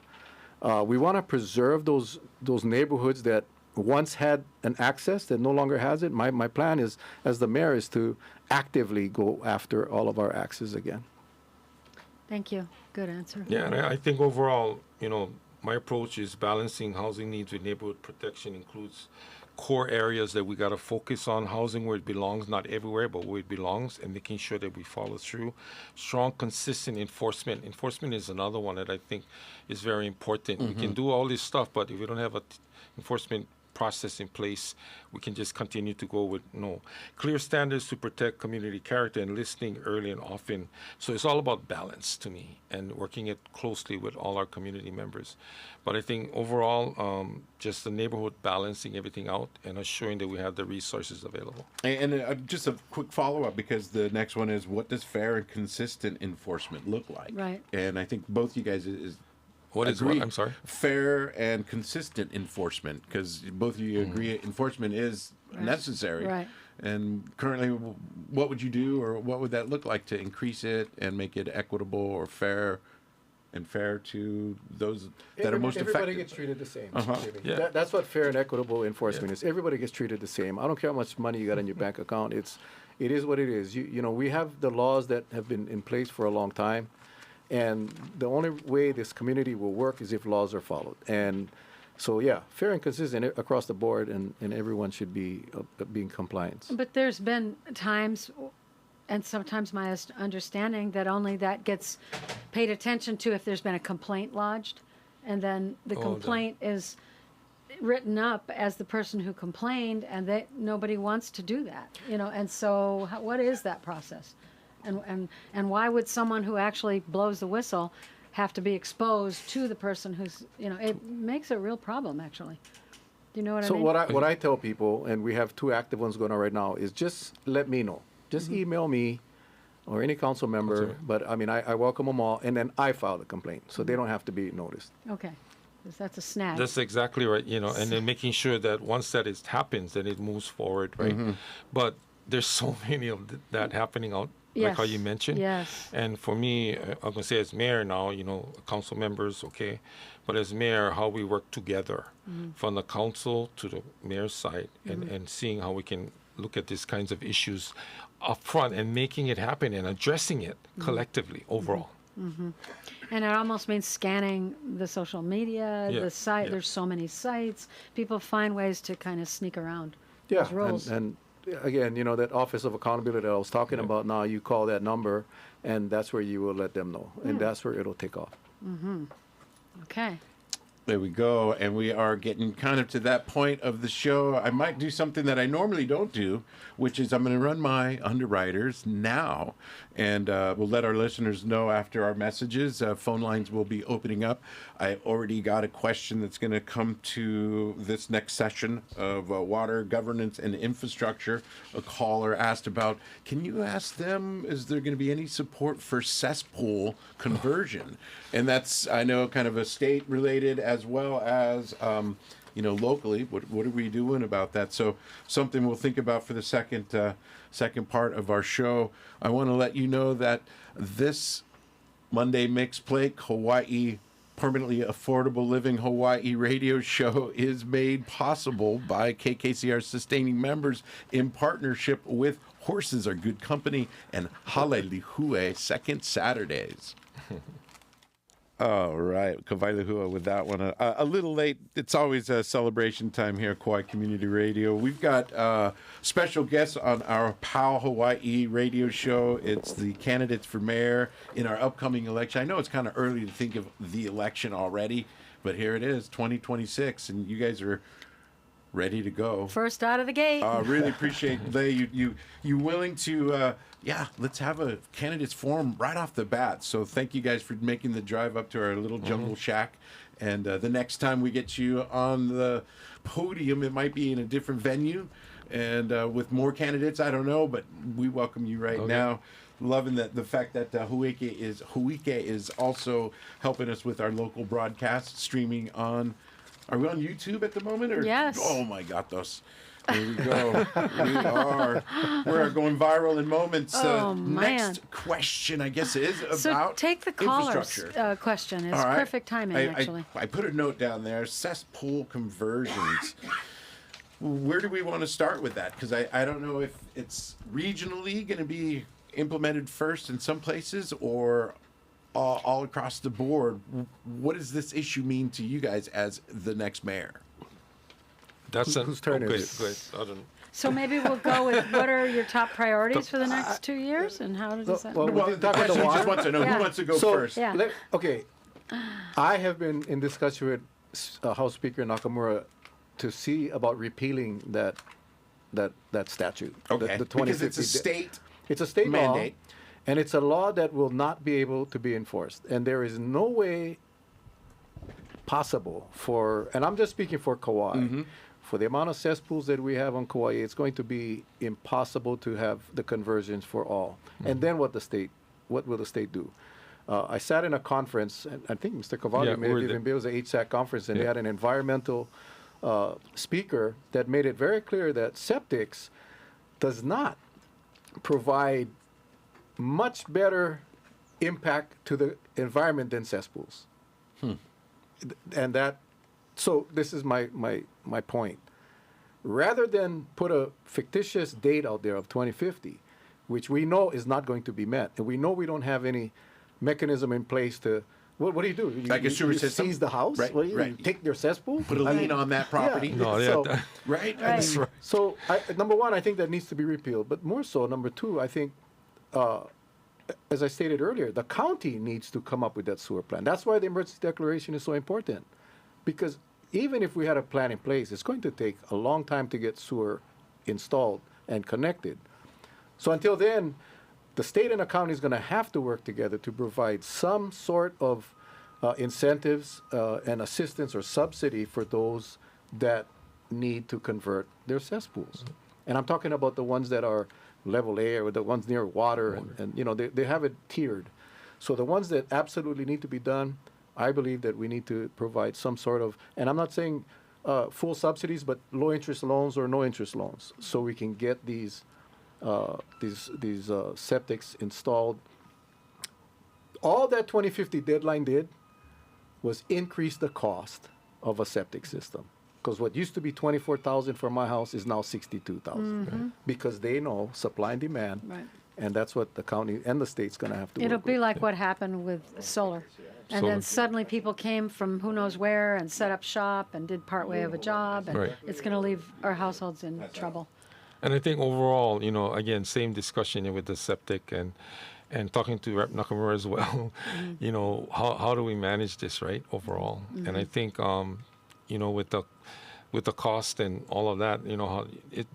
We want to preserve those neighborhoods that once had an access that no longer has it. My plan is, as the mayor, is to actively go after all of our access again. Thank you. Good answer. Yeah, and I think overall, my approach is balancing housing needs with neighborhood protection includes core areas that we got to focus on, housing where it belongs, not everywhere, but where it belongs, and making sure that we follow through. Strong, consistent enforcement. Enforcement is another one that I think is very important. We can do all this stuff, but if we don't have an enforcement process in place, we can just continue to go with clear standards to protect community character and listening early and often. So it's all about balance to me and working it closely with all our community members. But I think overall, just the neighborhood balancing everything out and assuring that we have the resources available. And just a quick follow-up, because the next one is, what does fair and consistent enforcement look like? Right. And I think both you guys What is agree, what? I'm sorry? fair and consistent enforcement, because both of you agree enforcement is necessary. Right. And currently, what would you do, or what would that look like to increase it and make it equitable or fair to those that are most Everybody affected? gets treated the same. Jimmy. Yeah. That's what fair and equitable enforcement is. Everybody gets treated the same. I don't care how much money you got in your bank account. It is what it is. You know, we have the laws that have been in place for a long time, and the only way this community will work is if laws are followed. And so, yeah, fair and consistent across the board, and everyone should be in compliance. But there's been times, and sometimes my understanding, that only that gets paid attention to if there's been a complaint lodged, and then the complaint is written up as the person who complained, and nobody wants to do that, And so, what is that process? And why would someone who actually blows the whistle have to be exposed to the person who's, it makes a real problem, actually. Do you know what I So mean? what I tell people, and we have 2 active ones going on right now, is just let me know. Just email me or any council member. But I mean, I welcome them all, and then I file the complaint, so they don't have to be noticed. Okay. 'Cause that's a snag. That's exactly right, and then making sure that once that happens, then it moves forward, right? But there's so many of that happening out, like how you mentioned. Yes. And for me, I'm going to say as mayor now, council members, okay, but as mayor, how we work together from the council to the mayor's side, and seeing how we can look at these kinds of issues up front and making it happen and addressing it collectively overall. And it almost means scanning the social media, Yeah, the site. yeah. There's so many sites. People find ways to kind of sneak around Yeah, those rules. and again, that Office of Accountability that I was talking about now, you call that number, and that's where you will let them know, and that's where it'll take off. Okay. There we go. And we are getting kind of to that point of the show. I might do something that I normally don't do, which is I'm going to run my underwriters now. And we'll let our listeners know after our messages. Phone lines will be opening up. I already got a question that's going to come to this next session of water governance and infrastructure. A caller asked about, can you ask them, is there going to be any support for cesspool conversion? And that's, I know, kind of a state related as well as, locally. What are we doing about that? So something we'll think about for the second part of our show. I want to let you know that this Monday Mix Play Kauaʻi Permanently Affordable Living Hawaii radio show is made possible by KKCR sustaining members in partnership with Horses Are Good Company and Halelihue Second Saturdays. All right, Kauaʻi with that one. A little late. It's always a celebration time here at Kauaʻi Community Radio. We've got special guests on our PAL Hawaii radio show. It's the candidates for mayor in our upcoming election. I know it's kind of early to think of the election already, but here it is, 2026, and you guys are ready to go. First out of the gate. Really appreciate Lay you willing to let's have a candidates forum right off the bat. So thank you guys for making the drive up to our little jungle shack. And the next time we get you on the podium, it might be in a different venue and with more candidates. I don't know, but we welcome you right now. Loving the fact that Hōʻike is also helping us with our local broadcast streaming on. Are we on YouTube at the moment? Or? Yes. Oh my God, those. Here we go. We're going viral in moments. Man. Next question, I guess, is about So take the caller's infrastructure. question. It's All right. perfect timing, actually. I put a note down there, cesspool conversions. Where do we want to start with that? Because I don't know if it's regionally going to be implemented first in some places or all across the board. What does this issue mean to you guys as the next mayor? That's Whose turn is it? Good. I don't. So maybe we'll go with what are your top priorities for the next 2 years, and how does that? Well, Well, the talking question to just water? wants to know Yeah. who wants to go So, first. Yeah. okay, I have been in discussion with House Speaker Nakamura to see about repealing that statute. Okay. The Because it's a state It's a state mandate. law, and it's a law that will not be able to be enforced. And there is no way possible for, and I'm just speaking for Kauaʻi, for the amount of cesspools that we have on Kauaʻi, it's going to be impossible to have the conversions for all. And then what will the state do? I sat in a conference, and I think Mr. Carvalho may have even been, it was an HSAC conference, and they had an environmental speaker that made it very clear that septics does not provide much better impact to the environment than cesspools. And so this is my point. Rather than put a fictitious date out there of 2050, which we know is not going to be met, and we know we don't have any mechanism in place to, what do you do? Like a sewer system? Seize the house? Right, What do you, right. you take their cesspool? Put a lien on that property. Yeah. No, So- yeah, Right? I Right. mean, So, number one, I think that needs to be repealed. But more so, number two, I think, as I stated earlier, the county needs to come up with that sewer plan. That's why the emergency declaration is so important. Because even if we had a plan in place, it's going to take a long time to get sewer installed and connected. So until then, the state and the county is going to have to work together to provide some sort of incentives and assistance or subsidy for those that need to convert their cesspools. And I'm talking about the ones that are level A or the ones near water. And you know, they have it tiered. So the ones that absolutely need to be done, I believe that we need to provide some sort of, and I'm not saying full subsidies, but low interest loans or no interest loans, so we can get these septics installed. All that 2050 deadline did was increase the cost of a septic system. Because what used to be $24,000 for my house is now $62,000. Because they know supply and demand, Right. and that's what the county and the state's going to have to It'll work be with. like what happened with solar. And then suddenly people came from who knows where and set up shop and did part way of a job. And Right. it's going to leave our households in trouble. And I think overall, you know, again, same discussion with the septic and talking to Rep. Nakamura as well. You know, how do we manage this, right? Overall, and I think, you know, with the cost and all of that, you know,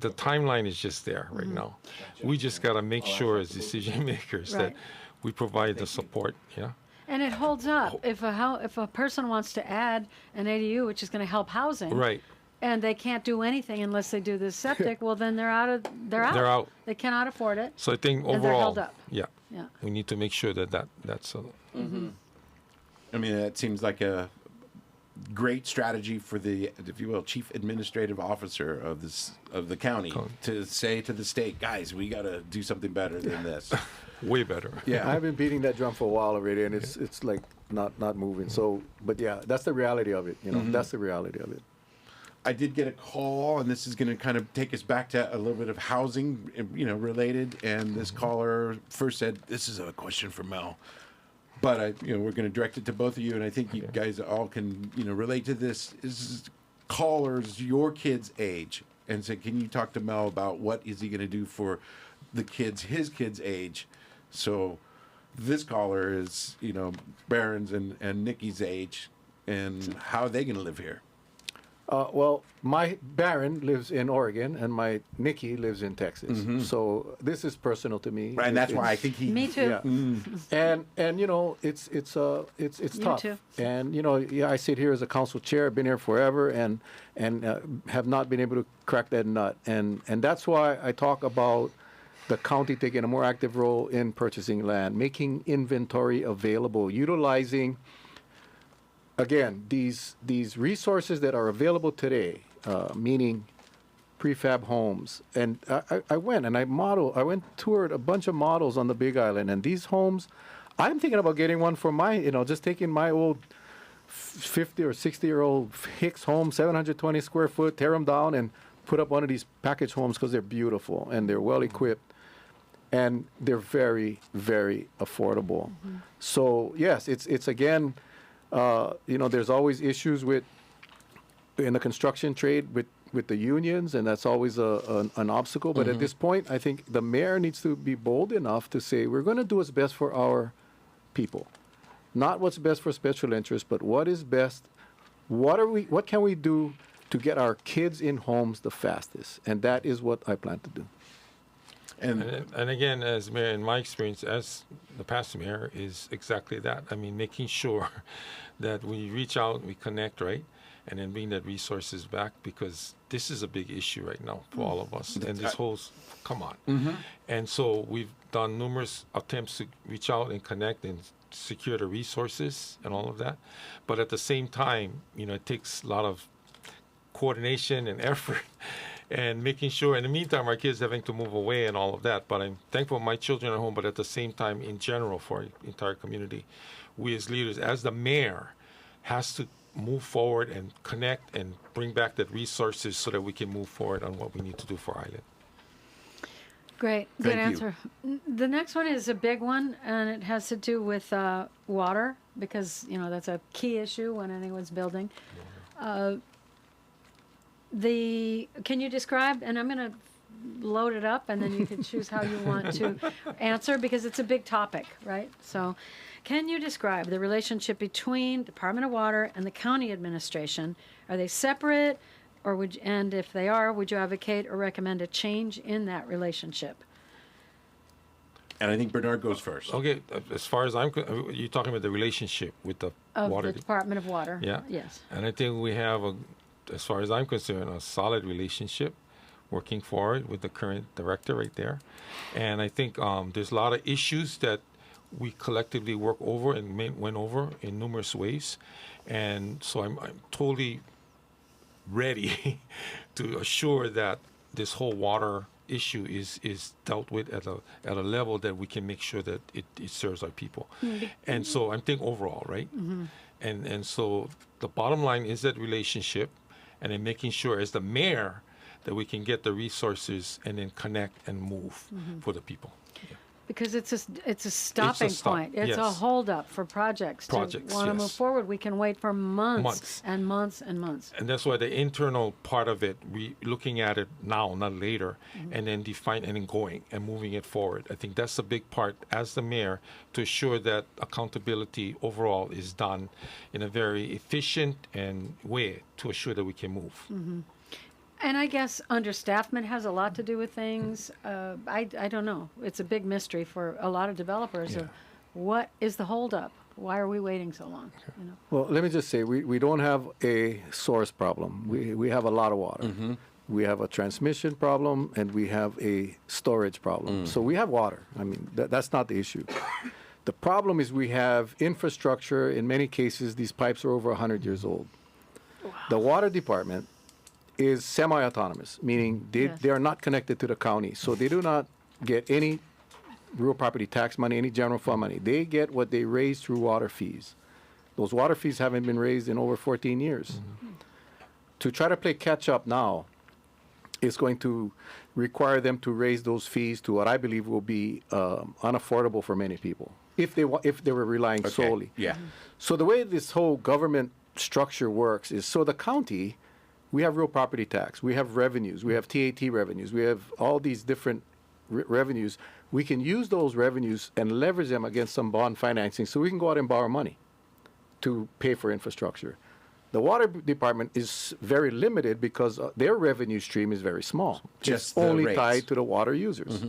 the timeline is just there right now. We just got to make sure as decision makers that Right. we provide the support. Yeah. And it holds up. If a person wants to add an ADU, which is going to help housing, Right. and they can't do anything unless they do this septic, well, then they're out. They're out. They cannot afford it. So I think And they're overall, held up. yeah, Yeah. we need to make sure that's I mean, that seems like a great strategy for the, if you will, chief administrative officer of the county to say to the state, guys, we got to do something better than this. way better. Yeah. I've been beating that drum for a while already, and it's like not moving. So, but yeah, that's the reality of it. You know, that's the reality of it. I did get a call, and this is going to kind of take us back to a little bit of housing, you know, related. And this caller first said, "This is a question for Mel," but we're going to direct it to both of you, and I think you guys all can, relate to this. Is callers your kid's age, and said, "Can you talk to Mel about what is he going to do for the kids, his kids' age?" So this caller is, Barron's and Nikki's age, and how are they going to live here? Well, my Baron lives in Oregon, and my Nikki lives in Texas. So this is personal to me. Right, and that's why I think he. Me too. Yeah. And it's tough. too. And I sit here as a council chair. I've been here forever, and have not been able to crack that nut. And that's why I talk about the county taking a more active role in purchasing land, making inventory available, utilizing. Again, these resources that are available today, meaning prefab homes, and I went toured a bunch of models on the Big Island, and these homes, I'm thinking about getting one for my, just taking my old 50 or 60-year-old Hicks home, 720 square foot, tear them down and put up one of these package homes because they're beautiful and they're well equipped, and they're very, very affordable. So yes, it's again. There's always issues in the construction trade with the unions, and that's always an obstacle. But at this point, I think the mayor needs to be bold enough to say, we're going to do what's best for our people. Not what's best for special interests, but what is best. What can we do to get our kids in homes the fastest. And that is what I plan to do. And again, as mayor, in my experience as the past mayor, is exactly that. I mean, making sure that we reach out, we connect, right? And then bring that resources back, because this is a big issue right now for all of us. And this whole, come on. And so we've done numerous attempts to reach out and connect and secure the resources and all of that. But at the same time, you know, it takes a lot of coordination and effort and making sure, in the meantime, our kids having to move away and all of that. But I'm thankful my children are home, but at the same time, in general, for our entire community, we as leaders, as the mayor, has to move forward and connect and bring back the resources so that we can move forward on what we need to do for our island. Great. Good Thank you. answer. The next one is a big one, and it has to do with water, because, you know, that's a key issue when anyone's building. Can you describe, and I'm going to load it up, and then you can choose how you want to answer, because it's a big topic, right? So can you describe the relationship between Department of Water and the county administration? Are they separate, or and if they are, would you advocate or recommend a change in that relationship? And I think Bernard goes first. Okay, as far as you're talking about the relationship with the Of water. the Department of Water? Yeah. Yes. And I think we have, as far as I'm concerned, a solid relationship working forward with the current director right there. And I think there's a lot of issues that we collectively work over and went over in numerous ways. And so I'm totally ready to assure that this whole water issue is dealt with at a level that we can make sure that it serves our people. And so I'm thinking overall, right? And so the bottom line is that relationship, and then making sure as the mayor that we can get the resources and then connect and move for the people. Yeah. Because it's a stopping point. It's a holdup for projects. To want to move forward, we can wait for months and months and months. And that's why the internal part of it, we looking at it now, not later, and then define and then going and moving it forward. I think that's a big part as the mayor to ensure that accountability overall is done in a very efficient and way to assure that we can move. And I guess understaffment has a lot to do with things. I don't know. It's a big mystery for a lot of developers. Yeah. Of what is the holdup? Why are we waiting so long? You know? Well, let me just say, we don't have a source problem. We have a lot of water. We have a transmission problem, and we have a storage problem. So we have water. I mean, that's not the issue. The problem is we have infrastructure. In many cases, these pipes are over 100 years old. Wow. The water department is semi-autonomous, meaning they are not connected to the county. So they do not get any real property tax money, any general fund money. They get what they raise through water fees. Those water fees haven't been raised in over 14 years. To try to play catch up now is going to require them to raise those fees to what I believe will be unaffordable for many people if they were relying solely. Yeah. So the way this whole government structure works is, so the county, we have real property tax, we have revenues, we have TAT revenues, we have all these different revenues. We can use those revenues and leverage them against some bond financing so we can go out and borrow money to pay for infrastructure. The water department is very limited because their revenue stream is very small. Just it's only rates. tied to the water users.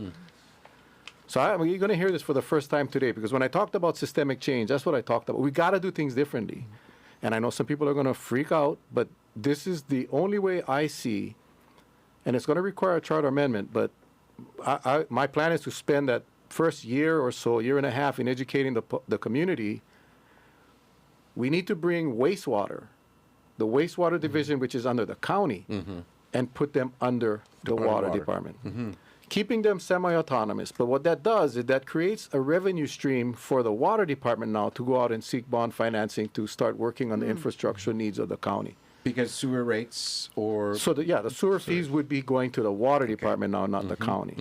So you're going to hear this for the first time today, because when I talked about systemic change, that's what I talked about. We got to do things differently. And I know some people are going to freak out, but this is the only way I see, and it's going to require a charter amendment, but my plan is to spend that first year or so, year and a half, in educating the community. We need to bring wastewater, the wastewater division, which is under the county, and put them under the water department. Keeping them semi-autonomous. But what that does is that creates a revenue stream for the water department now to go out and seek bond financing to start working on the infrastructure needs of the county. Because sewer rates or... So, the sewer fees would be going to the water department now, not the county.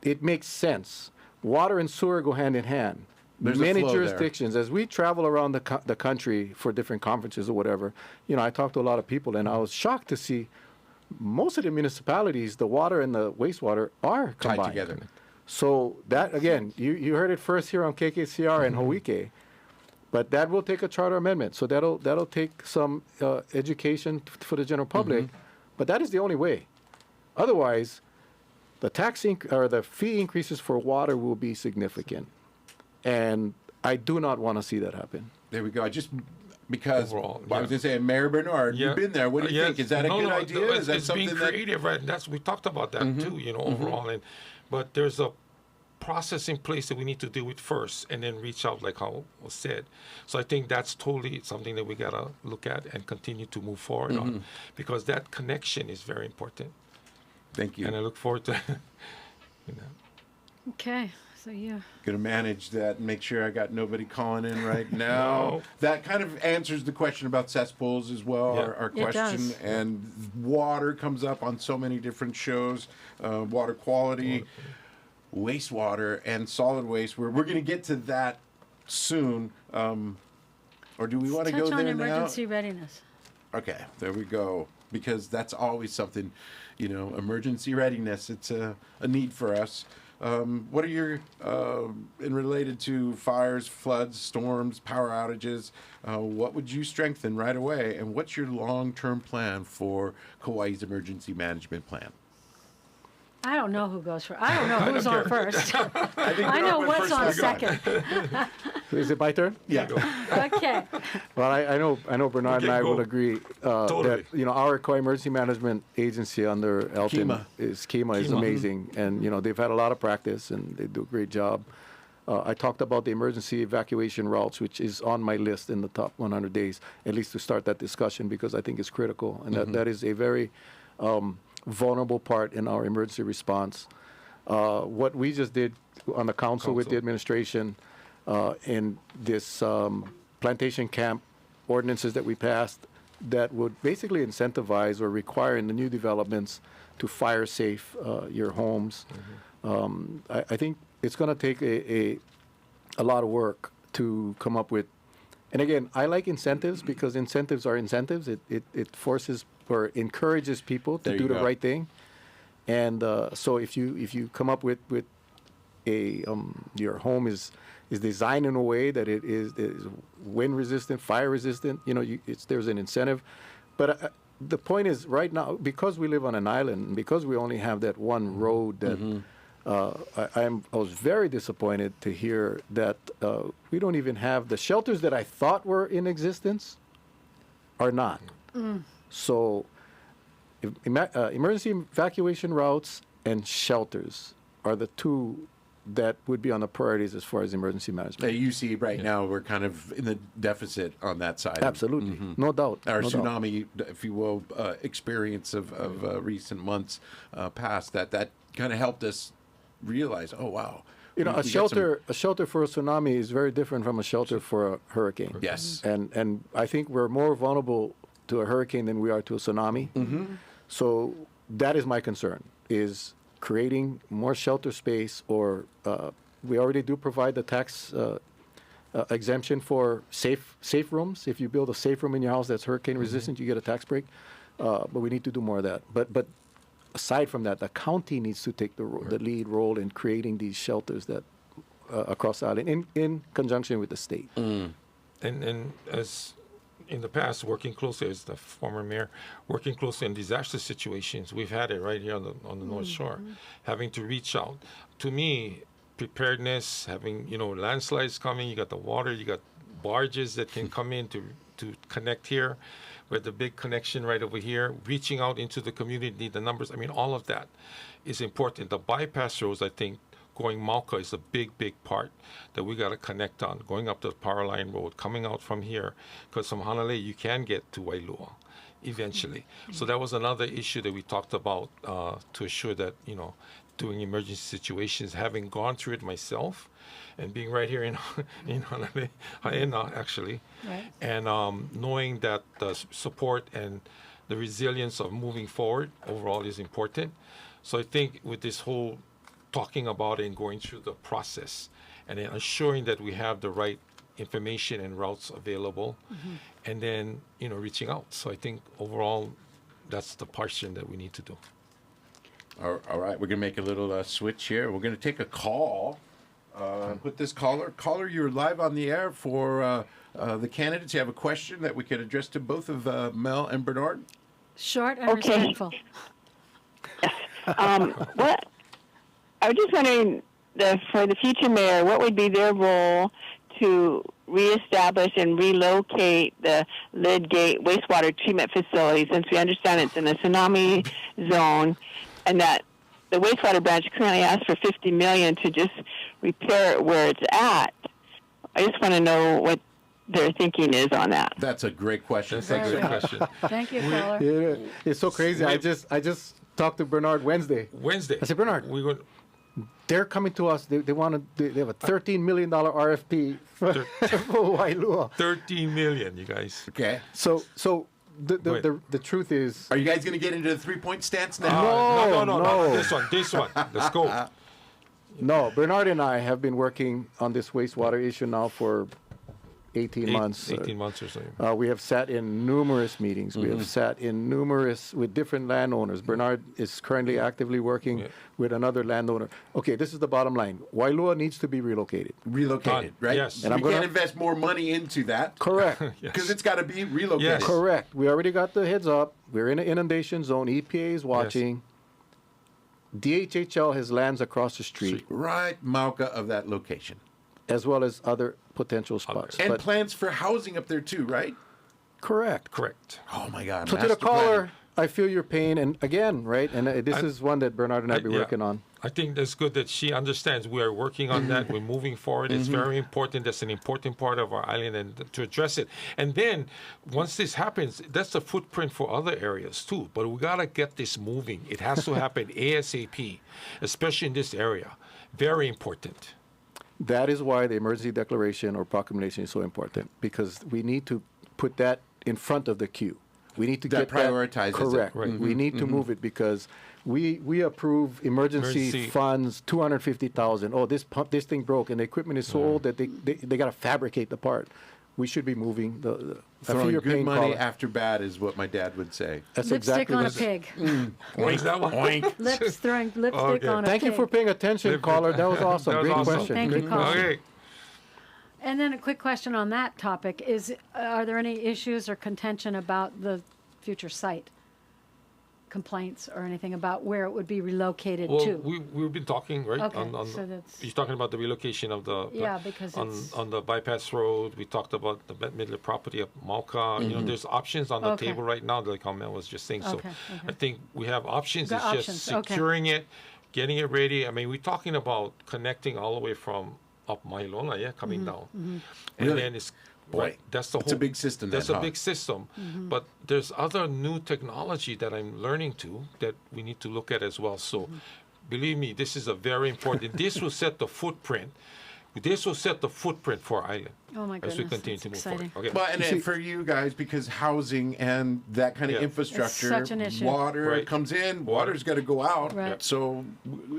It makes sense. Water and sewer go hand in hand. There's Many a flow jurisdictions, as we travel around the country for different conferences or whatever, I talk to a lot of people, and I was shocked to see most of the municipalities, the water and the wastewater are combined. tied together. So that, again, you heard it first here on KKCR and Hōʻike. But that will take a charter amendment. So that'll take some education for the general public. But that is the only way. Otherwise, the the fee increases for water will be significant, and I do not want to see that happen. There we go. Because Overall, I was going to say, Mayor Bernard, you've been there. What do you think? Is that a good idea? Is that it's something being creative, right? We talked about that too, overall. But there's a process in place that we need to deal with first, and then reach out, like how was said. So I think that's totally something that we gotta look at and continue to move forward on, because that connection is very important. Thank you. And I look forward to. Okay, so you. Going to manage that and make sure I got nobody calling in right now. No. That kind of answers the question about cesspools as well, Yeah. our It question. does. And water comes up on so many different shows, water quality, wastewater, and solid waste. We're going to get to that soon. Or do we want to go Touch on there now? emergency readiness. Okay, there we go. Because that's always something, emergency readiness. It's a need for us. What are your, in related to fires, floods, storms, power outages, what would you strengthen right away? And what's your long-term plan for Kauaʻi's emergency management plan? I don't know who goes first. I don't know who's on first. I think I know what's on first. second. Is it my turn? Yeah. Okay. Well, I know Bernard and I go. will agree Totally. that our Kauaʻi Emergency Management Agency under Elton KEMA is amazing, and they've had a lot of practice and they do a great job. I talked about the emergency evacuation routes, which is on my list in the top 100 days, at least to start that discussion, because I think it's critical, and that is a very vulnerable part in our emergency response. What we just did on the council with the administration in this plantation camp ordinances that we passed that would basically incentivize or require in the new developments to fire safe your homes. I think it's going to take a lot of work to come up with. And again, I like incentives because incentives are incentives. It forces or encourages people to do the right thing. And so if you come up with a your home is designed in a way that it is wind resistant, fire resistant, there's an incentive. But the point is, right now, because we live on an island, and because we only have that one road, that I was very disappointed to hear that we don't even have the shelters that I thought were in existence are not. So emergency evacuation routes and shelters are the two that would be on the priorities as far as emergency management. You see right now we're kind of in the deficit on that side. Absolutely. No doubt. Our no doubt. tsunami, if you will, experience of recent months past, that kind of helped us realize, oh, wow. A shelter for a tsunami is very different from a shelter for a hurricane. Yes. And I think we're more vulnerable to a hurricane than we are to a tsunami. So that is my concern, is creating more shelter space, or we already do provide the tax exemption for safe rooms. If you build a safe room in your house that's hurricane resistant, you get a tax break. But we need to do more of that. But aside from that, the county needs to take the lead role in creating these shelters that across the island in conjunction with the state. And as in the past, working closely as the former mayor, working closely in disaster situations, we've had it right here on the North Shore, having to reach out. To me, preparedness, having landslides coming, you got the water, you got barges that can come in to connect here. With the big connection right over here, reaching out into the community, the numbers, all of that is important. The bypass roads, I think, going Mauka is a big part that we got to connect on. Going up the power line road, coming out from here, because from Hanalei you can get to Wailua eventually. So that was another issue that we talked about to assure that, doing emergency situations, having gone through it myself, and being right here in Hanalei, Haena actually, Right. and knowing that the support and the resilience of moving forward overall is important. So I think with this whole talking about it and going through the process and then ensuring that we have the right information and routes available, and then reaching out. So I think overall that's the portion that we need to do. All right, we're going to make a little switch here. We're going to take a call Put this caller, you're live on the air for the candidates. You have a question that we could address to both of Mel and Bernard? Short and respectful. What I was just wondering, for the future mayor, what would be their role to reestablish and relocate the Lydgate wastewater treatment facility, since we understand it's in a tsunami zone, and that the wastewater branch currently asks for $50 million to just repair it where it's at. I just want to know what their thinking is on that. That's a great question. That's a great question. Thank you, caller. Yeah, it's so crazy. I just talked to Bernard Wednesday. I said, Bernard, they're coming to us. They have a $13 million RFP for Wailua. $13 million, you guys. Okay. So the truth is, are you guys going to get into the 3-point stance now? No. This one. Let's go. No, Bernard and I have been working on this wastewater issue now for 18 months. 18 months or so. We have sat in numerous meetings. We have sat in with different landowners. Bernard is currently actively working with another landowner. Okay, this is the bottom line. Wailua needs to be relocated. Right? Yes. And we can't invest more money into that. Correct. Because it's got to be relocated. Yes. Correct. We already got the heads up. We're in an inundation zone. EPA is watching. DHHL has lands across the street. Right, Mauka of that location. As well as other potential spots. And plans for housing up there too, right? Correct. Oh my God. So to the caller, I feel your pain, and again, right, and this is one that Bernard and I be working on. I think that's good that she understands we are working on that. We're moving forward. It's very important. That's an important part of our island, and to address it. And then once this happens, that's a footprint for other areas too. But we got to get this moving. It has to happen ASAP, especially in this area. Very important. That is why the emergency declaration or proclamation is so important, because we need to put that in front of the queue. We need to that get prioritizes that correct. It. Right. We need to move it, because we approve emergency funds $250,000. Oh, this thing broke and the equipment is so old that they got to fabricate the part. We should be moving throwing good money after bad is what my dad would say. That's Lipstick exactly on a what pig. Oink that one. Oink. Throwing lipstick on a pig. Thank you for paying attention, caller. That was awesome. Great question. Thank you, caller. Okay. And then a quick question on that topic is, are there any issues or contention about the future site? Complaints or anything about where it would be relocated to? We've been talking, right? Okay, so you're talking about the relocation of the because on the bypass road. We talked about the Bette Midler property of Mauka. You know, there's options on the table right now, like Mel was just saying. So I think we have options. It's just securing it, getting it ready. I mean, we're talking about connecting all the way from up Mailona, coming down, and then it's. Right, that's the whole. It's a big system. That's a big system, but there's other new technology that I'm learning that we need to look at as well. So, believe me, this is a very important. This will set the footprint. This will set the footprint for our island. Oh my goodness, as we continue to move forward. Okay. Well, and for you guys, because housing and that kind of infrastructure, it's such an issue. Water comes in, water's got to go out. Right. So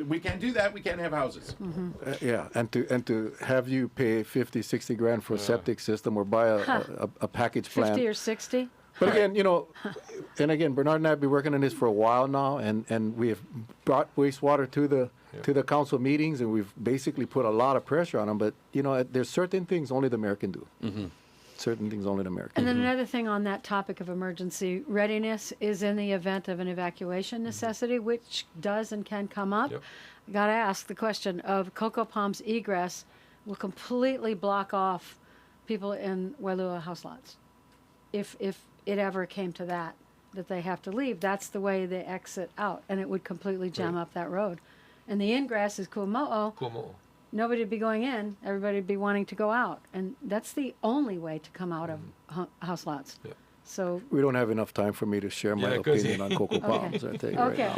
we can't do that. We can't have houses. And to have you pay 50, 60 grand for a septic system or buy a package plan. 50 or 60? But again, Bernard and I have been working on this for a while now, and we have brought wastewater to the council meetings, and we've basically put a lot of pressure on them. But there's certain things only the mayor can do. Certain things only the mayor can And then do. another thing on that topic of emergency readiness is in the event of an evacuation necessity, which does and can come up. I got to ask the question of Cocoa Palm's egress will completely block off people in Wailua house lots. If it ever came to that they have to leave, that's the way they exit out, and it would completely jam up that road. And the ingress is Kuamo'o. Nobody would be going in. Everybody would be wanting to go out, and that's the only way to come out of house lots. So we don't have enough time for me to share my opinion on Cocoa Palms. I tell you right now.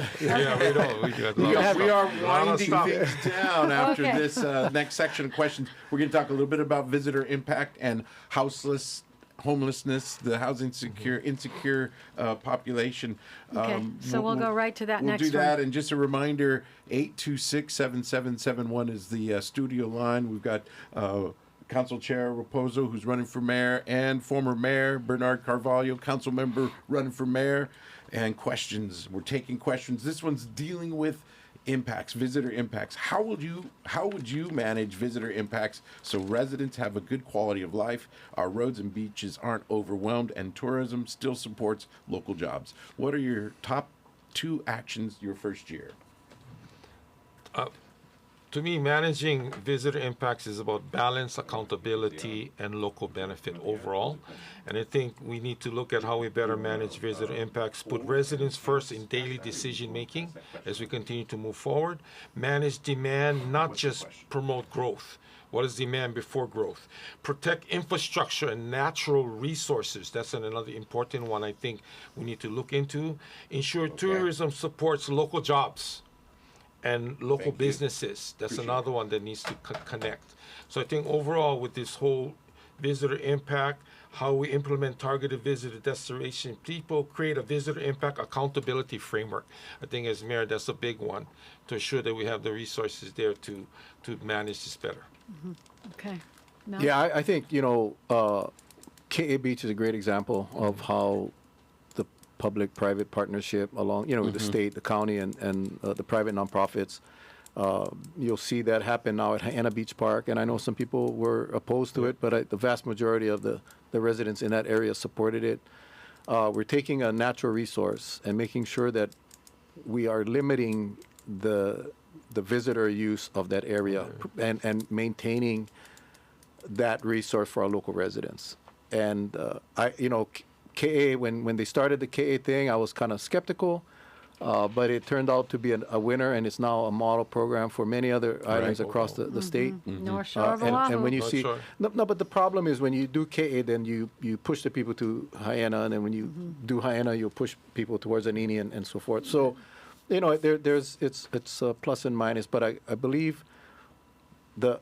We don't. We are winding things down after this next section of questions. We're going to talk a little bit about visitor impact and homelessness, the housing insecure population. Okay, so we'll go right to that next one. We'll do that, and just a reminder, 826-7771 is the studio line. We've got Council Chair Rapozo, who's running for mayor, and former Mayor Bernard Carvalho, council member running for mayor, and questions. We're taking questions. This one's dealing with impacts, visitor impacts. How would you manage visitor impacts so residents have a good quality of life, our roads and beaches aren't overwhelmed, and tourism still supports local jobs? What are your top 2 actions your first year? To me, managing visitor impacts is about balance, accountability, and local benefit overall. And I think we need to look at how we better manage visitor impacts, put residents first in daily decision making as we continue to move forward, manage demand, not just promote growth. What is demand before growth? Protect infrastructure and natural resources. That's another important one I think we need to look into. Ensure tourism supports local jobs and local businesses. That's another one that needs to connect. So I think overall with this whole visitor impact, how we implement targeted visitor destination people, create a visitor impact accountability framework. I think as mayor, that's a big one to ensure that we have the resources there to manage this better. Mm-hmm. Okay. Mel? Yeah, I think, KA Beach is a great example of how the public-private partnership along, with the state, the county, and the private nonprofits, you'll see that happen now at Hāʻena Beach Park. And I know some people were opposed to it, but the vast majority of the residents in that area supported it. We're taking a natural resource and making sure that we are limiting the visitor use of that area and maintaining that resource for our local residents. And KA, when they started the KA thing, I was kind of skeptical, but it turned out to be a winner, and it's now a model program for many other islands across the state. North Shore of Oahu. And when you North see, Shore. no, but the problem is when you do KA, then you push the people to Hāʻena, and then when you do Hāʻena, you push people towards Anini and so forth. So, it's a plus and minus, but I believe the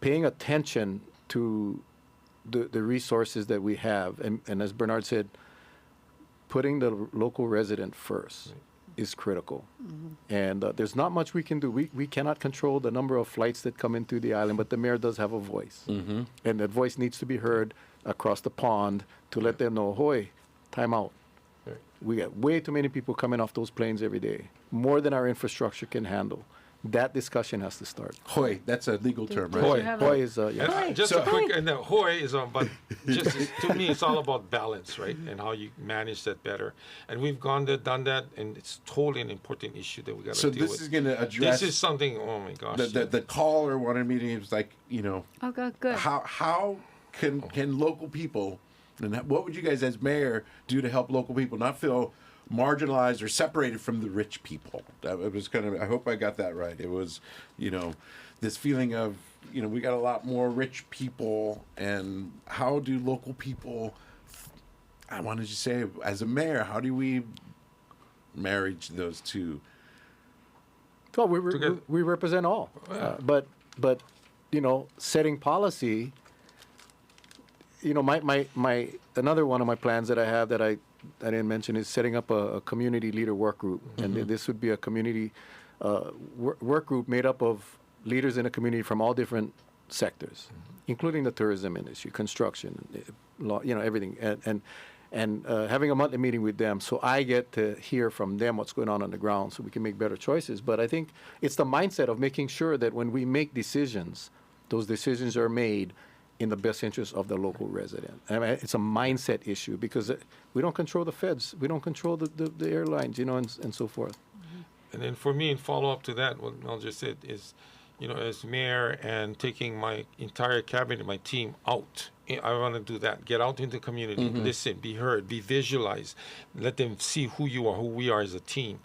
paying attention to the resources that we have, and as Bernard said, putting the local resident first is critical. And there's not much we can do. We cannot control the number of flights that come into the island, but the mayor does have a voice. And that voice needs to be heard across the pond to let them know, hoy, time out. We got way too many people coming off those planes every day, more than our infrastructure can handle. That discussion has to start. Hoy, that's a legal term, right? Hoy is, And just a quick, and Hoi is on, but just to me, it's all about balance, right? And how you manage that better. And we've done that, and it's totally an important issue that we got to deal with. So this is going to address. This is something. Oh my gosh. The caller wanted me to. It was like, Oh, good. how can local people, and what would you guys as mayor do to help local people not feel marginalized or separated from the rich people? It was I hope I got that right. It was, this feeling of, we got a lot more rich people, and how do local people, I wanted to say, as a mayor, how do we marriage those two? Well, we represent all, but setting policy. My another one of my plans that I have that I didn't mention is setting up a community leader work group, and this would be a community work group made up of leaders in the community from all different sectors, including the tourism industry, construction, law, everything, and having a monthly meeting with them, so I get to hear from them what's going on the ground, so we can make better choices. But I think it's the mindset of making sure that when we make decisions, those decisions are made in the best interest of the local resident. I mean, it's a mindset issue because we don't control the feds, we don't control the airlines, and so forth. And then for me, in follow up to that, what Mel just said is, as mayor and taking my entire cabinet, my team out. I want to do that. Get out into the community, listen, be heard, be visualized, let them see who you are, who we are as a team,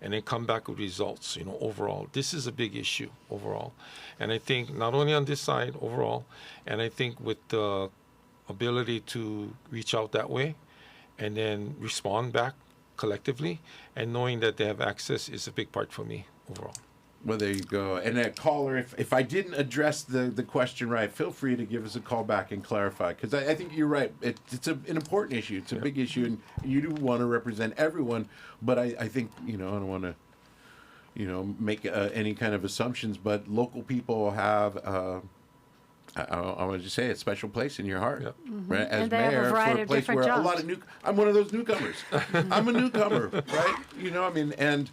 and then come back with results, overall. This is a big issue overall. And I think not only on this side overall, and I think with the ability to reach out that way and then respond back collectively and knowing that they have access is a big part for me overall. Well, there you go. And that caller, if I didn't address the question right, feel free to give us a call back and clarify, because I think you're right. It's an important issue. It's a big issue, and you do want to represent everyone. But I think, I don't want to, make any kind of assumptions. But local people have, I want to just say, a special place in your heart. Yep. Mm-hmm. Right? As and they mayor, have a variety for a of place different where jobs. a lot of I'm one of those newcomers. I'm a newcomer, right? And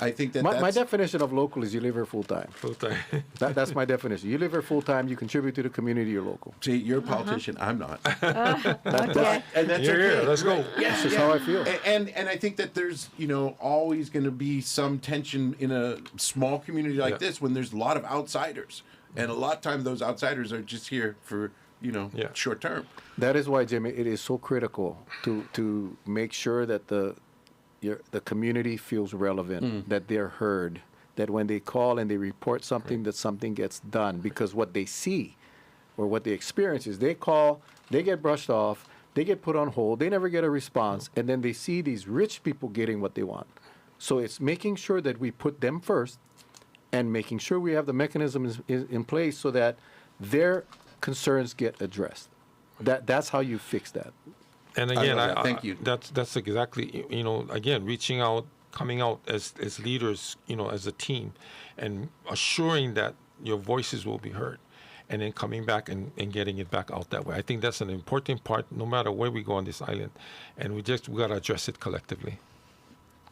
I think that My definition of local is you live here full time. Full time. That's my definition. You live here full time. You contribute to the community. You're local. See, you're a politician. I'm not. Okay. And that's You're okay. here. Let's go. That's just how I feel. And I think that there's always going to be some tension in a small community like this when there's a lot of outsiders, and a lot of times those outsiders are just here for short term. That is why, Jimmy, it is so critical to make sure that the community feels relevant, that they're heard, that when they call and they report something, that something gets done. Because what they see or what they experience is they call, they get brushed off, they get put on hold, they never get a response, and then they see these rich people getting what they want. So it's making sure that we put them first and making sure we have the mechanisms in place so that their concerns get addressed. That's how you fix that. And again, Thank you. That's exactly, again, reaching out, coming out as leaders, as a team, and assuring that your voices will be heard, and then coming back and getting it back out that way. I think that's an important part, no matter where we go on this island, and we got to address it collectively.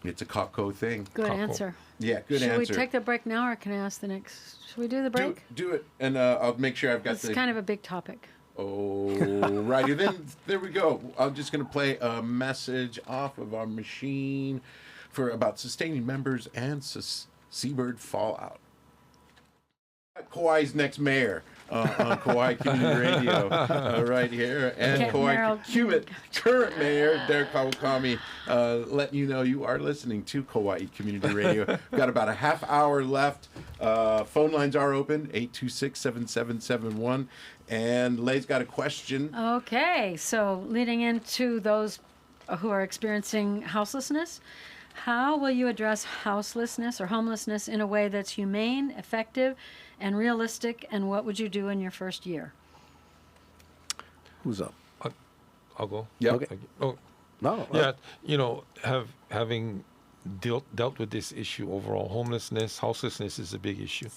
It's a Kako thing. Good Couple. answer. Yeah, good Should answer. we take the break now, or can I ask the next? Should we do the break? Do it, and I'll make sure I've got It's kind of a big topic. Oh, righty. Then there we go. I'm just going to play a message off of our machine about sustaining members and seabird fallout. Kauai's next mayor on Kauaʻi Community Radio right here. And Kauaʻi current mayor, Derek Kawakami, letting you know you are listening to Kauaʻi Community Radio. We've got about a half hour left. Phone lines are open, 826-7771. And Lay's got a question. Okay, so leading into those who are experiencing houselessness, how will you address houselessness or homelessness in a way that's humane, effective, and realistic, and what would you do in your first year? Who's up? I'll go. Yeah. Okay. Oh, No. yeah. Having dealt with this issue overall, homelessness, houselessness is a big issue,